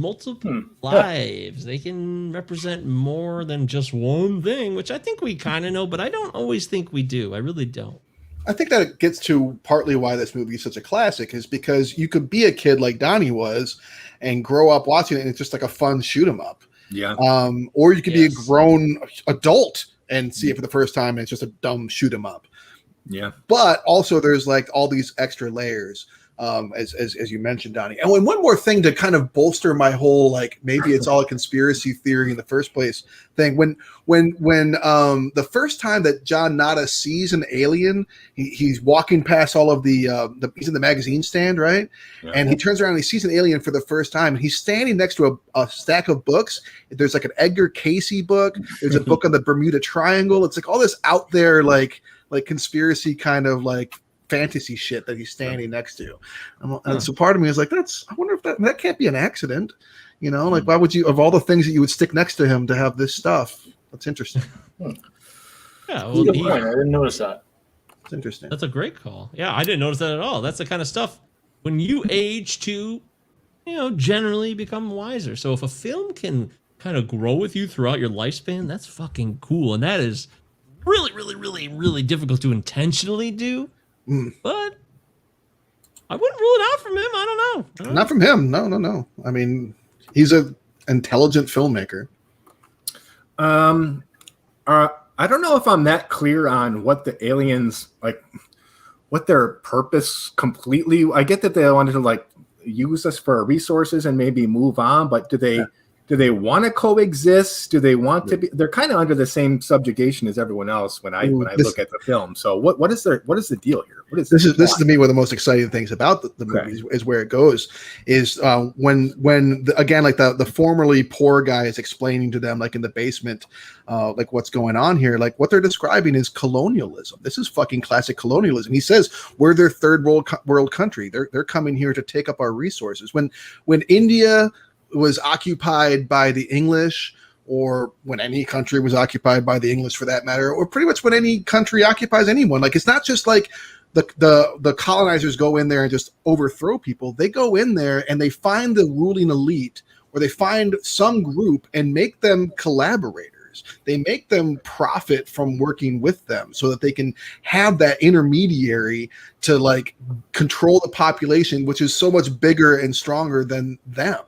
They can represent more than just one thing, which I think we kind of know, but I don't always think we do. I really don't. I think that it gets to partly why this movie is such a classic is because you could be a kid like Donnie was and grow up watching it, and it's just like a fun shoot 'em up. Yeah. Or you could be a grown adult and see it for the first time, and it's just a dumb shoot 'em up. Yeah. But also there's like all these extra layers, as you mentioned, Donnie. And one more thing to kind of bolster my whole, like, maybe it's all a conspiracy theory in the first place thing. When the first time that John Nada sees an alien, he's walking past all of the he's in the magazine stand, right? Yeah. And he turns around and he sees an alien for the first time, and he's standing next to a stack of books. There's like an Edgar Cayce book. There's a book on the Bermuda Triangle. It's like all this out there, like conspiracy kind of like fantasy shit that he's standing next to. And so part of me is like, I wonder if that can't be an accident, you know, like, why would you, of all the things that you would stick next to him, to have this stuff? That's interesting. Yeah. Well, good point. I didn't notice that. It's interesting. That's a great call. Yeah. I didn't notice that at all. That's the kind of stuff when you age to, you know, generally become wiser. So if a film can kind of grow with you throughout your lifespan, that's fucking cool. And that is really, really, really, really difficult to intentionally do. But I wouldn't rule it out from him. I don't know. Not from him. No. I mean, he's an intelligent filmmaker. I don't know if I'm that clear on what the aliens, like, what their purpose completely. I get that they wanted to like use us for our resources and maybe move on, but do they want to coexist? Do they want to be? They're kind of under the same subjugation as everyone else when I look at the film. So what is the deal here? What is this is to me one of the most exciting things about the movie is where it goes is when again, like the formerly poor guy is explaining to them, like in the basement, like what's going on here. Like what they're describing is colonialism. This is fucking classic colonialism. He says we're their third world country. They're coming here to take up our resources. When India was occupied by the English, or when any country was occupied by the English for that matter, or pretty much when any country occupies anyone, like it's not just like the colonizers go in there and just overthrow people. They go in there and they find the ruling elite, or they find some group and make them collaborators. They make them profit from working with them so that they can have that intermediary to like control the population, which is so much bigger and stronger than them.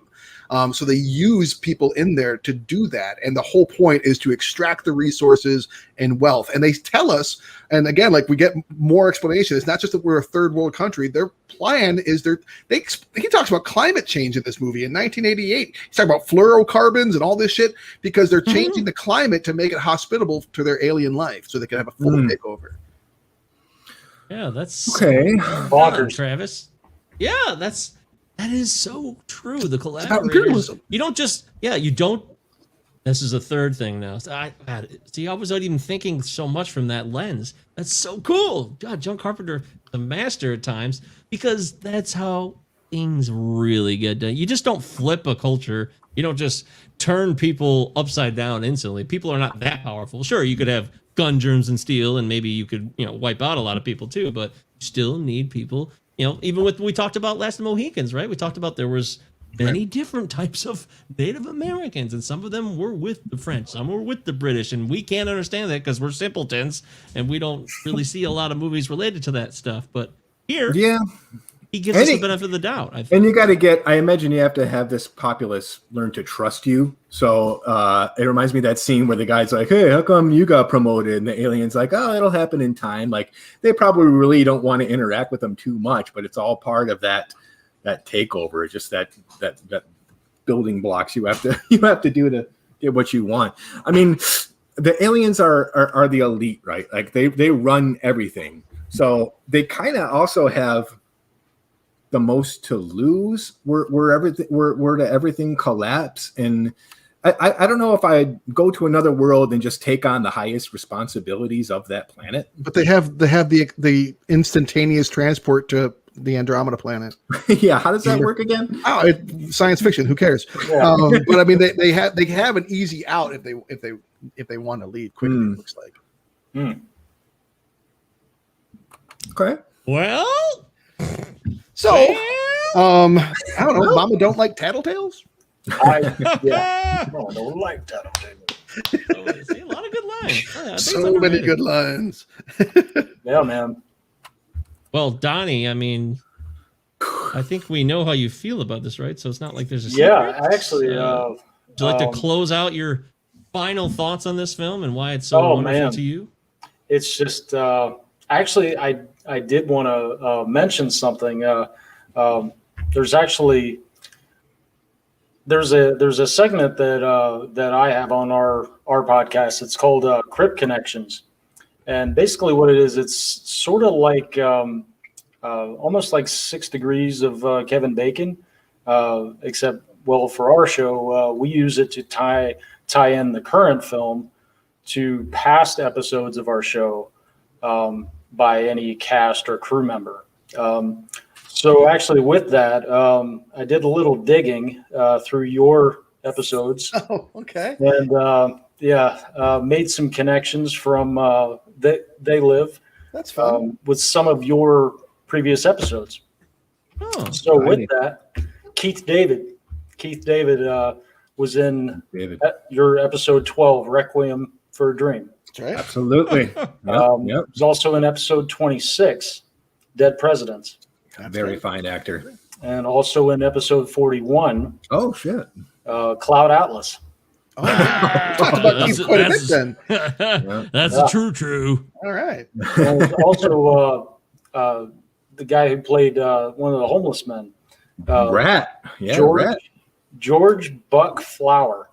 So they use people in there to do that. And the whole point is to extract the resources and wealth. And they tell us, and again, like we get more explanation. It's not just that we're a third world country. Their plan is he talks about climate change in this movie in 1988. He's talking about fluorocarbons and all this shit because they're changing the climate to make it hospitable to their alien life so they can have a full takeover. Yeah, that's okay. Bonkers, Travis. Yeah, that is so true. The collaborators. You don't just, you don't. This is a third thing now. I was not even thinking so much from that lens. That's so cool. God, John Carpenter, the master at times, because that's how things really get done. You just don't flip a culture. You don't just turn people upside down instantly. People are not that powerful. Sure, you could have gun germs and steel, and maybe you could, wipe out a lot of people too, but you still need people. Even with we talked about Last of the Mohicans, right? We talked about there was many different types of Native Americans, and some of them were with the French, some were with the British, and we can't understand that because we're simpletons and we don't really see a lot of movies related to that stuff. But here, he gives us the benefit of the doubt. I think. And you got to I imagine you have to have this populace learn to trust you. So it reminds me of that scene where the guy's like, hey, how come you got promoted? And the alien's like, oh, it'll happen in time. Like they probably really don't want to interact with them too much, but it's all part of that takeover. It's just that building blocks you have to do to get what you want. I mean, the aliens are the elite, right? Like they run everything. So they kind of also have the most to lose were everything collapse. And I don't know if I'd go to another world and just take on the highest responsibilities of that planet. But they have the instantaneous transport to the Andromeda planet. Yeah, how does that work again? Oh, it's science fiction. Who cares? Yeah. But I mean, they have an easy out if they want to leave quickly. It looks like. Okay. Well. So, I don't know. Mama don't like tattletales. I don't like tattletales. See, a lot of good lines. So many good lines. Yeah, man. Well, Donnie, I mean, I think we know how you feel about this, right? So it's not like there's a secret. Yeah, actually, Would you like to close out your final thoughts on this film and why it's so wonderful to you? It's just actually I did want to mention something. There's a segment that I have on our podcast. It's called Crypt Connections, and basically what it is, it's sort of like almost like 6 Degrees of Kevin Bacon, except for our show we use it to tie in the current film to past episodes of our show by any cast or crew member. So actually with that, I did a little digging through your episodes. Oh, okay. And made some connections from They Live. That's fun. With some of your previous episodes. Oh, so with that, Keith David was in your episode 12, Requiem for a Dream. That's right. Absolutely. He was also in episode 26, Dead Presidents. Very fine actor. And also in episode 41. Oh, shit. Cloud Atlas. Oh, talked about Keith quite a bit then. That's true. All right. And also the guy who played one of the homeless men. Rat. Yeah, Rat. George Buck Flower.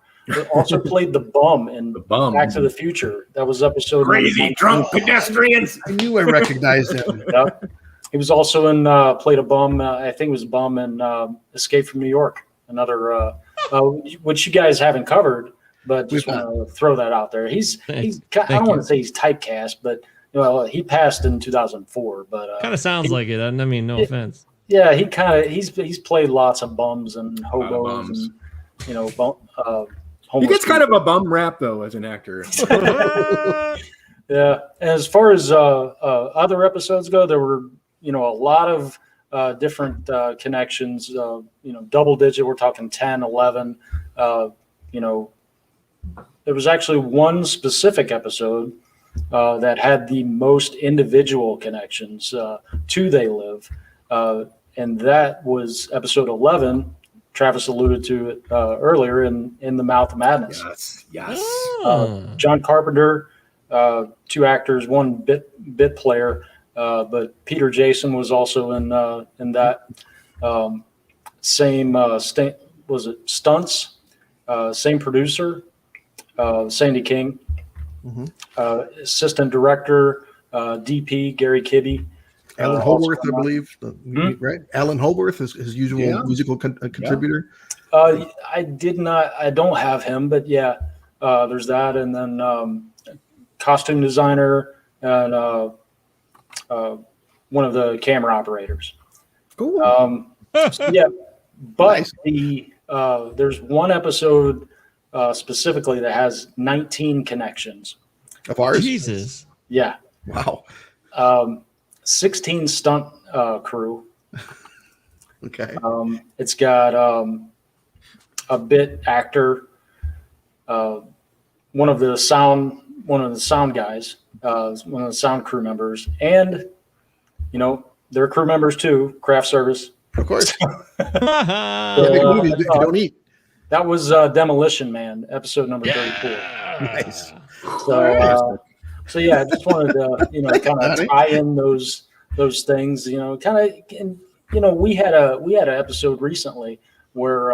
Also played the bum in Back to the Future. That was episode Crazy drunk pedestrians. I knew I recognized him. Yep. He was also in played a bum. I think it was a bum in Escape from New York. Another which you guys haven't covered, but just want to throw that out there. He's I don't want to say he's typecast, but he passed in 2004. But kind of sounds like it. I mean, no offense. Yeah, he's played lots of bums and hobos and he gets kind of a bum rap though as an actor. Yeah. As far as other episodes go, there were a lot of different connections. Double digit. We're talking 10, 11. There was actually one specific episode that had the most individual connections to They Live, and that was episode 11. Travis alluded to it earlier in The Mouth of Madness. Yes. John Carpenter, 2 actors, 1 bit player, but Peter Jason was also in that. Same was it Stunts? Same producer, Sandy King. Mm-hmm. Assistant director, DP Gary Kibbe. Alan Holworth, I believe, right? Alan Holworth is his usual musical contributor. I don't have him, but there's that, and then costume designer and one of the camera operators. Cool. But nice. There's one episode specifically that has 19 connections. Of ours? Jesus. Yeah. Wow. 16 stunt crew. Okay. It's got a bit actor, one of the sound guys, one of the sound crew members, and they're crew members too. Craft service, of course. Make a movie if you don't eat. That was Demolition Man, episode number 34. Nice. So I just wanted to kind of tie in those things. We had an episode recently where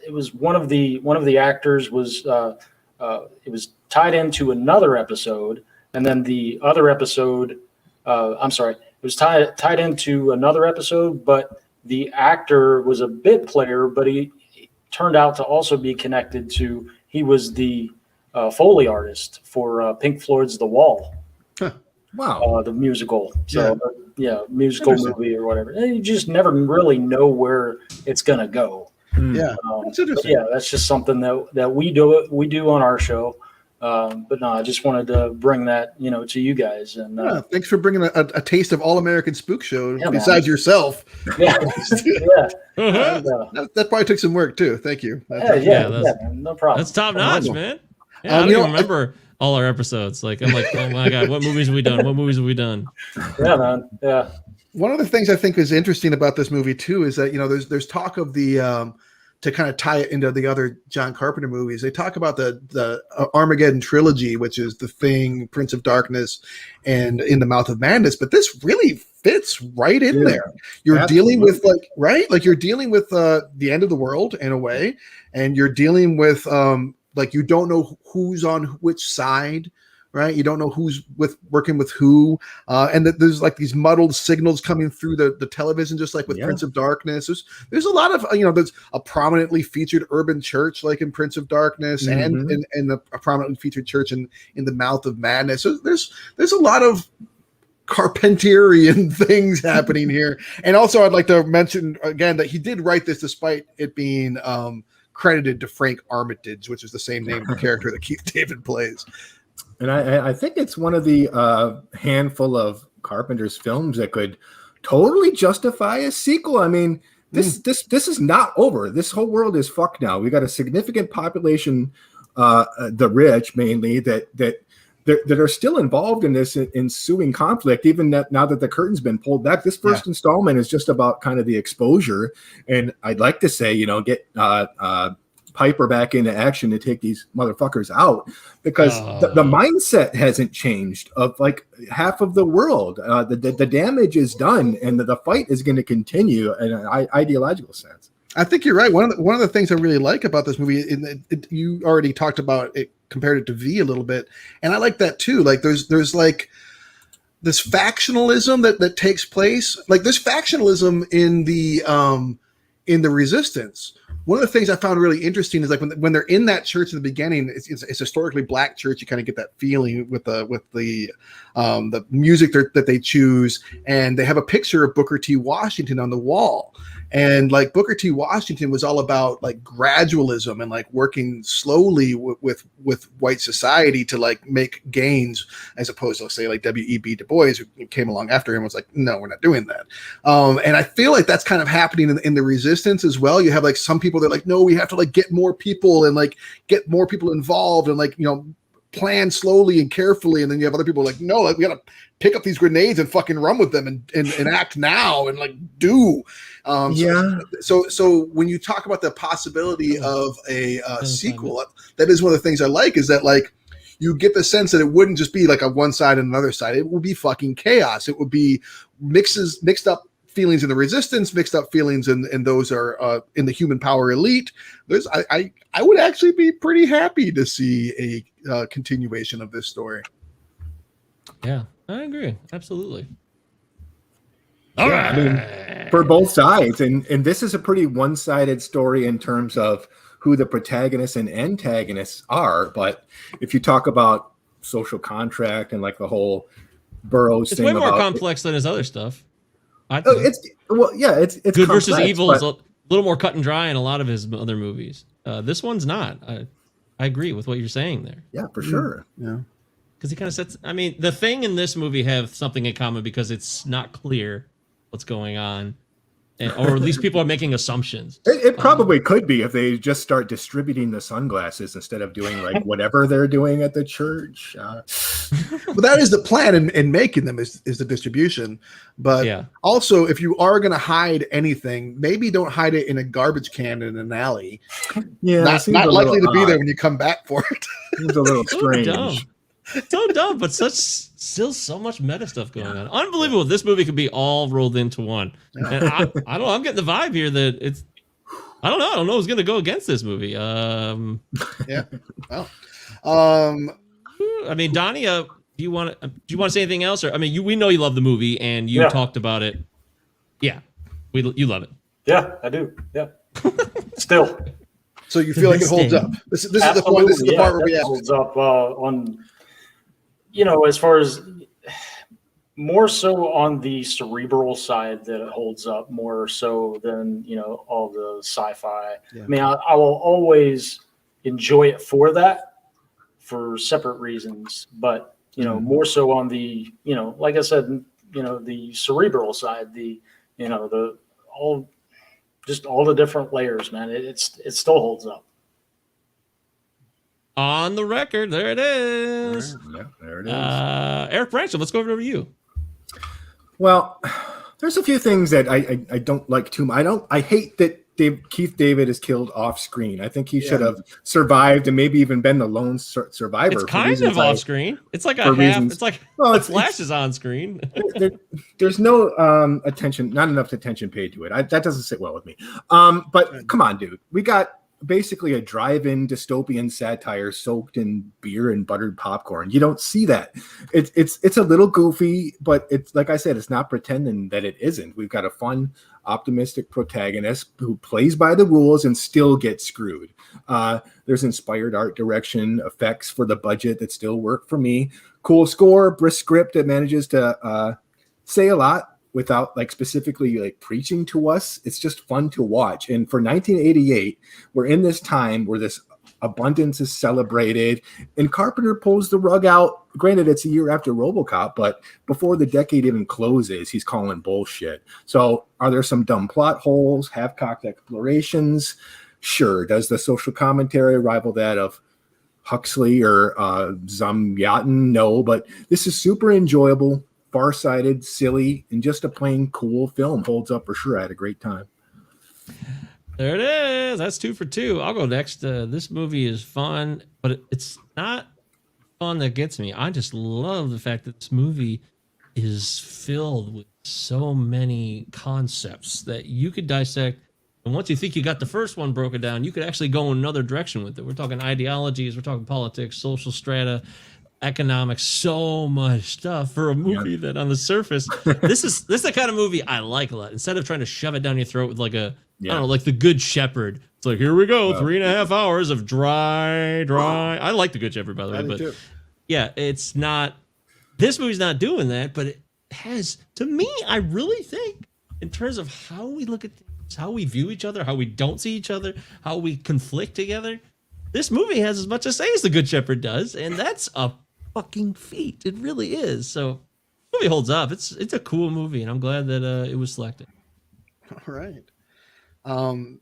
it was one of the actors was it was tied into another episode, and then the other episode it was tied into another episode, but the actor was a bit player, but he turned out to also be connected to, he was the Foley artist for Pink Floyd's The Wall. Huh. Wow. The musical. So musical movie or whatever. And you just never really know where it's going to go. Yeah. That's interesting. That's just something that we do on our show. But no, I just wanted to bring that, to you guys. And thanks for bringing a taste of All-American Spookshow besides yourself. Yeah. That probably took some work too. Thank you. No problem. That's top notch, man. Yeah, I don't even remember all our episodes. Like, I'm like, oh my God, what movies have we done? What movies have we done? Yeah, man. Yeah. One of the things I think is interesting about this movie too is that there's talk of the to kind of tie it into the other John Carpenter movies, they talk about the Armageddon trilogy, which is The Thing, Prince of Darkness, and In the Mouth of Madness. But this really fits right in there. You're dealing with you're dealing with the end of the world in a way, and you're dealing with you don't know who's on which side. Right, you don't know who's working with who, and that there's like these muddled signals coming through the television, just like with Prince of Darkness. There's a lot of there's a prominently featured urban church like in Prince of Darkness, and a prominently featured church in the Mouth of Madness. So there's a lot of Carpenterian things happening here. And also, I'd like to mention again that he did write this despite it being credited to Frank Armitage, which is the same name of the character that Keith David plays. And I think it's one of the handful of Carpenter's films that could totally justify a sequel. I mean, this is not over. This whole world is fucked now. We got a significant population, the rich mainly, that are still involved in this ensuing conflict. Even now that the curtain's been pulled back, this first installment is just about kind of the exposure. And I'd like to say, get Piper back into action to take these motherfuckers out, because the mindset hasn't changed of like half of the world. The damage is done, and the fight is going to continue in an ideological sense. I think you're right. One of the things I really like about this movie, you already talked about it, compared it to V a little bit, and I like that too. Like there's like this factionalism that takes place. Like there's factionalism in the Resistance. One of the things I found really interesting is like when they're in that church in the beginning, it's historically black church. You kind of get that feeling with the music that they choose, and they have a picture of Booker T. Washington on the wall. And like Booker T. Washington was all about like gradualism and like working slowly with white society to like make gains, as opposed to, let's say, like W.E.B. Du Bois, who came along after him, and was like, no, we're not doing that. And I feel like that's kind of happening in the Resistance as well. You have like some people that are like, no, we have to like get more people and like get more people involved and like, plan slowly and carefully. And then you have other people like, no, like, we got to pick up these grenades and fucking run with them and act now and like do. So when you talk about the possibility of a sequel, that is one of the things I like, is that like you get the sense that it wouldn't just be like a one side and another side. It would be fucking chaos. It would be mixed up feelings in the Resistance, mixed up feelings in those are in the human power elite. I would actually be pretty happy to see a continuation of this story. Yeah, I agree. Absolutely. All right. I mean, for both sides. And this is a pretty one-sided story in terms of who the protagonists and antagonists are. But if you talk about social contract and like the whole Burroughs thing, it's way more complex than his other stuff. It's good complex, versus evil is a little more cut and dry in a lot of his other movies. This one's not. I agree with what you're saying there. Yeah, for sure. Yeah. Because he kind of sets, I mean, the Thing and this movie have something in common because it's not clear what's going on, or at least people are making assumptions. It probably could be if they just start distributing the sunglasses instead of doing like whatever they're doing at the church. Well, that is the plan in making them is the distribution. But also, if you are going to hide anything, maybe don't hide it in a garbage can in an alley. Yeah, not likely to be there when you come back for it. Seems a little strange. So dumb, but still so much meta stuff going on. Unbelievable. This movie could be all rolled into one. And I don't know. I'm getting the vibe here that it's. I don't know who's going to go against this movie. Yeah. Well. I mean, Donnie, do you want to say anything else? Or I mean, we know you love the movie and you talked about it. Yeah, you love it. Yeah, I do. Yeah. Still. So you feel like it holds up. This is the point. This is the part where we holds up on. As far as more so on the cerebral side that it holds up more so than, all the sci-fi. Yeah. I mean, I will always enjoy it for that, for separate reasons, but, more so on the, like I said, the cerebral side, all the different layers, man, it still holds up. On the record, there it is. Yeah, there it is. Eric Branson, let's go over to you. Well, there's a few things that I don't like too much. I hate that Keith David is killed off screen. I think he should have survived and maybe even been the lone survivor. It's kind of off screen. It's like a half. Reasons, it's like Flash is on screen. There's no attention, not enough attention paid to it. That doesn't sit well with me. But come on, dude. We got basically a drive-in dystopian satire soaked in beer and buttered popcorn. You don't see that. It's a little goofy, but it's like I said, it's not pretending that it isn't. We've got a fun, optimistic protagonist who plays by the rules and still gets screwed. There's inspired art direction, effects for the budget that still work for me. Cool score, brisk script that manages to say a lot without like specifically like preaching to us. It's just fun to watch. And for 1988, we're in this time where this abundance is celebrated and Carpenter pulls the rug out. Granted, it's a year after RoboCop, but before the decade even closes, he's calling bullshit. So are there some dumb plot holes, half-cocked explorations? Sure. Does the social commentary rival that of Huxley or Zamyatin? No, but this is super enjoyable, far-sighted, silly, and just a plain cool film. Holds up for sure. I had a great time. There it is. That's 2 for 2. I'll go next. This movie is fun, but it's not fun that gets me. I just love the fact that this movie is filled with so many concepts that you could dissect. And once you think you got the first one broken down, you could actually go in another direction with it. We're talking ideologies, we're talking politics, social strata, economics, so much stuff for a movie that on the surface, this is the kind of movie I like a lot. Instead of trying to shove it down your throat with like I don't know, like The Good Shepherd. It's like, here we go, 3.5 hours of dry. I like The Good Shepherd, by the way, but yeah, it's not. This movie's not doing that, but it has. To me, I really think in terms of how we look at things, how we view each other, how we don't see each other, how we conflict together. This movie has as much to say as The Good Shepherd does, and that's a fucking feat. It really is. So the movie holds up. It's a cool movie, and I'm glad that it was selected. All right.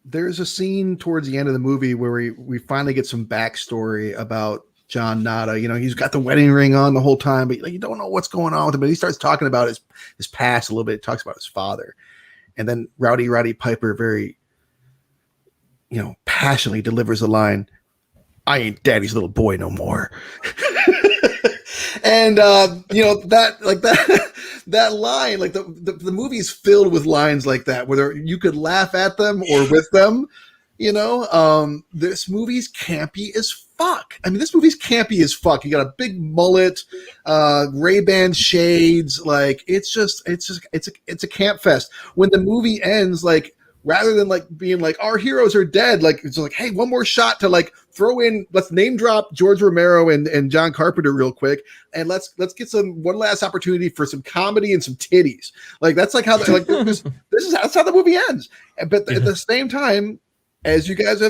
There's a scene towards the end of the movie where we finally get some backstory about John Nada. You know, he's got the wedding ring on the whole time, but you don't know what's going on with him. But he starts talking about his past a little bit. He talks about his father. And then Roddy Piper very, passionately delivers a line, "I ain't daddy's little boy no more." And that line, like the movie's filled with lines like that, whether you could laugh at them or with them. This movie's campy as fuck. I mean, this movie's campy as fuck. You got a big mullet, Ray-Ban shades. Like it's a camp fest. When the movie ends, like, rather than like being like our heroes are dead, like it's like, hey, one more shot to like throw in, let's name drop George Romero and John Carpenter real quick, and let's get one last opportunity for some comedy and some titties. Like that's like how that's how the movie ends. But at the same time, as you guys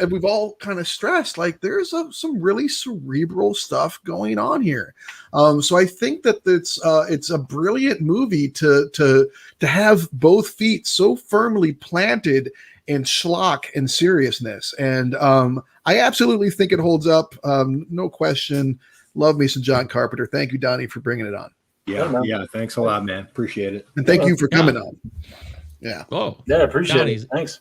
we've all kind of stressed, like there's some really cerebral stuff going on here. So I think that it's a brilliant movie to have both feet so firmly planted in schlock and seriousness. And I absolutely think it holds up. No question. Love me some John Carpenter. Thank you, Donnie, for bringing it on. Yeah. Thanks a lot, man. Appreciate it. And thank you for coming on. Yeah. Oh, yeah. Appreciate it. Thanks.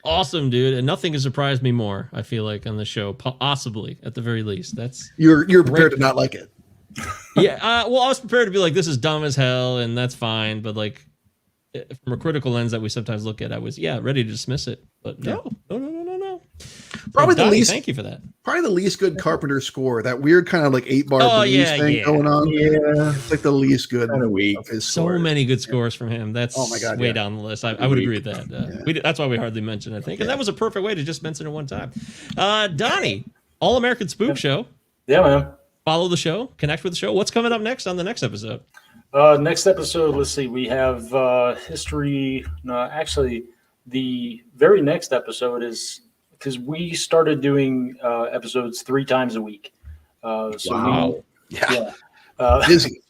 Awesome, dude, and nothing has surprised me more. I feel like on the show, possibly at the very least. That's you're prepared to not like it. Yeah, well, I was prepared to be like, this is dumb as hell, and that's fine. But like, from a critical lens that we sometimes look at, I was ready to dismiss it. But no. Probably the least. Thank you for that. Probably the least good Carpenter score. That weird kind of like 8-bar blues thing going on. Yeah, it's like the least good kind of weak. Of his so scores. many good scores from him. That's way down the list. I would agree with that. That's why we hardly mention it, I think. And that was a perfect way to just mention it one time. Donnie, All-American Spook Show. Yeah, man. Follow the show. Connect with the show. What's coming up next on the next episode? Next episode, let's see. We have history. No, actually, the very next episode is because we started doing episodes 3 times a week. Wow. Busy.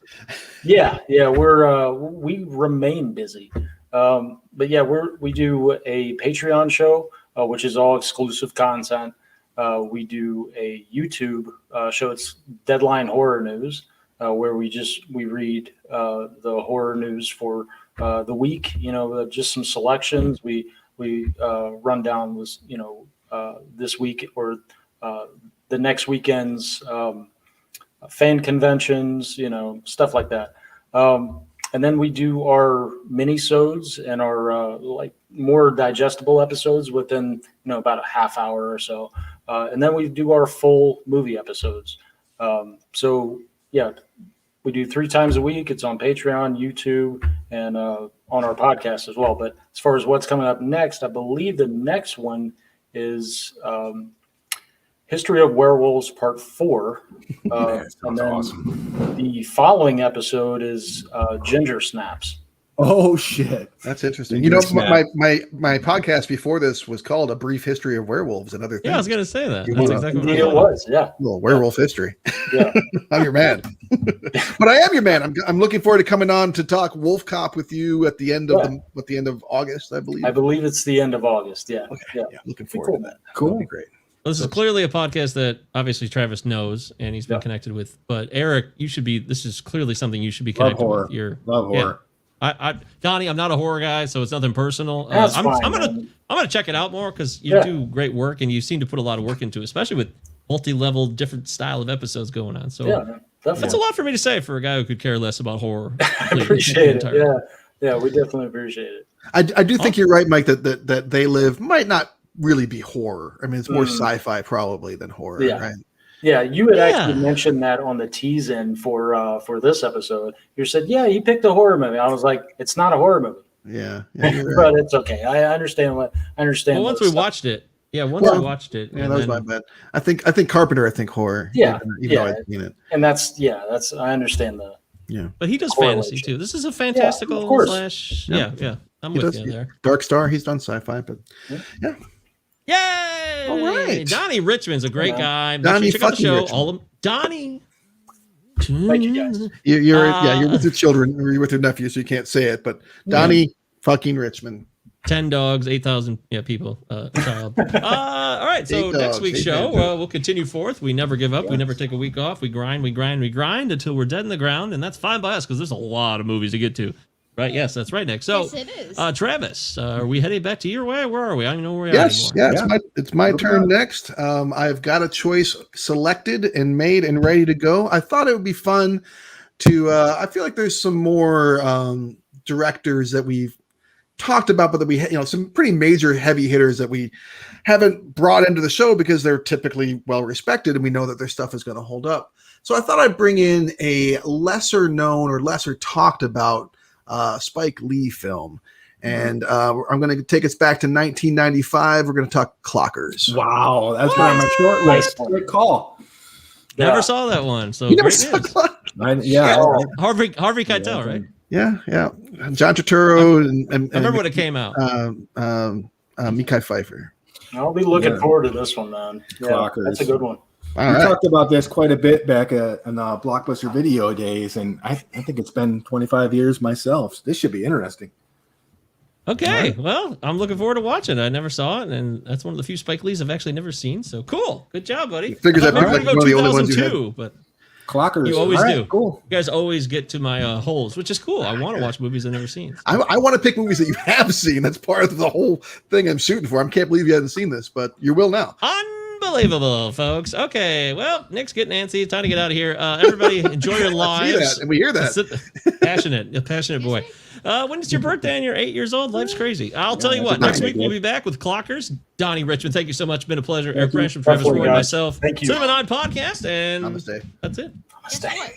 We remain busy. But yeah, we do a Patreon show, which is all exclusive content. We do a YouTube show. It's Deadline Horror News, where we read the horror news for the week. Just some selections. We rundown was, this week or the next weekend's fan conventions, stuff like that. And then we do our mini-sodes and our like more digestible episodes within, about a half hour or so. And then we do our full movie episodes. So yeah, we do 3 times a week. It's on Patreon, YouTube, and on our podcast as well. But as far as what's coming up next, I believe the next one is History of Werewolves Part 4. And then awesome. The following episode is Ginger Snaps. Oh shit, that's interesting. My podcast before this was called A Brief History of Werewolves and Other Things. Yeah, I was gonna say that. That's exactly what it was. Yeah, well, werewolf history. Yeah, I'm your man. But I am your man. I'm looking forward to coming on to talk Wolf Cop with you at the end of August, I believe. I believe it's the end of August. Yeah. Okay. Yeah. Looking forward to that. Cool. That'll be great. Well, this is clearly a podcast that obviously Travis knows and he's been connected with. But Eric, this is clearly something you should be connected with. Love horror. Donnie, I'm not a horror guy, so it's nothing personal. I'm gonna check it out more because you do great work and you seem to put a lot of work into it, especially with multi-level, different style of episodes going on. So that's a lot for me to say for a guy who could care less about horror. I appreciate it. Yeah, we definitely appreciate it. I do think you're right, Mike. That They Live might not really be horror. I mean, it's more sci-fi probably than horror. Yeah. Right? Yeah, you had actually mentioned that on the tease-in for this episode. You said, you picked a horror movie. I was like, it's not a horror movie. Yeah, but it's okay. I understand. Well, once we watched it, we watched it. Yeah, that was my bad. I think Carpenter. I think horror. Yeah, even though I've seen it. And that's I understand that. Yeah, but he does fantasy too. This is a fantastical slash. Yeah. I'm with you there. Dark Star. He's done sci-fi, but yeah. Yay! All right. Donny Richmond's a great guy. Donny check out the show. Richmond. Donnie. Thank you guys. You're with your children or you're with your nephew, so you can't say it. But Donny fucking Richmond. 10 dogs, 8,000 people. Child. All right. So next week's show, we'll continue forth. We never give up. We never take a week off. We grind until we're dead in the ground, and that's fine by us because there's a lot of movies to get to. Right. Yes, that's right, Nick. So, yes, it is. Travis, are we heading back to your way? Where are we? I don't even know where we are anymore. Yeah, it's my turn next. I've got a choice selected and made and ready to go. I thought it would be fun to. I feel like there's some more directors that we've talked about, but that we some pretty major heavy hitters that we haven't brought into the show because they're typically well respected and we know that their stuff is going to hold up. So I thought I'd bring in a lesser known or lesser talked about Spike Lee film, and I'm going to take us back to 1995. We're going to talk Clockers. Wow, that's on my short list. Great call. Never saw that one, so you never great saw news. Harvey Keitel, right? Yeah. John Turturro and I remember when it came out. Mekhi Phifer. I'll be looking forward to this one, man. Clockers. That's a good one. We talked about this quite a bit back in Blockbuster video days, and I think it's been 25 years myself. This should be interesting. Okay, well, I'm looking forward to watching it. I never saw it, and that's one of the few Spike Lees I've actually never seen. So cool, good job, buddy. Figures that like one of the only ones you had. But Clockers, you always do. Cool. You guys always get to my holes, which is cool. I want to watch movies I've never seen. I want to pick movies that you have seen. That's part of the whole thing I'm shooting for. I can't believe you haven't seen this, but you will now. Unbelievable, folks. Okay, well, Nick's getting antsy. It's time to get out of here. Everybody, enjoy your lives. I see that, and we hear that. Passionate boy. When it's your birthday and you're 8 years old, life's crazy. I'll tell you what. Next week we'll be back with Clockers. Donny Richmond, thank you so much. It's been a pleasure. Eric Branch from Travis Roy and myself. Thank you. Cinema 9 podcast, and Namaste. That's it. Guess what?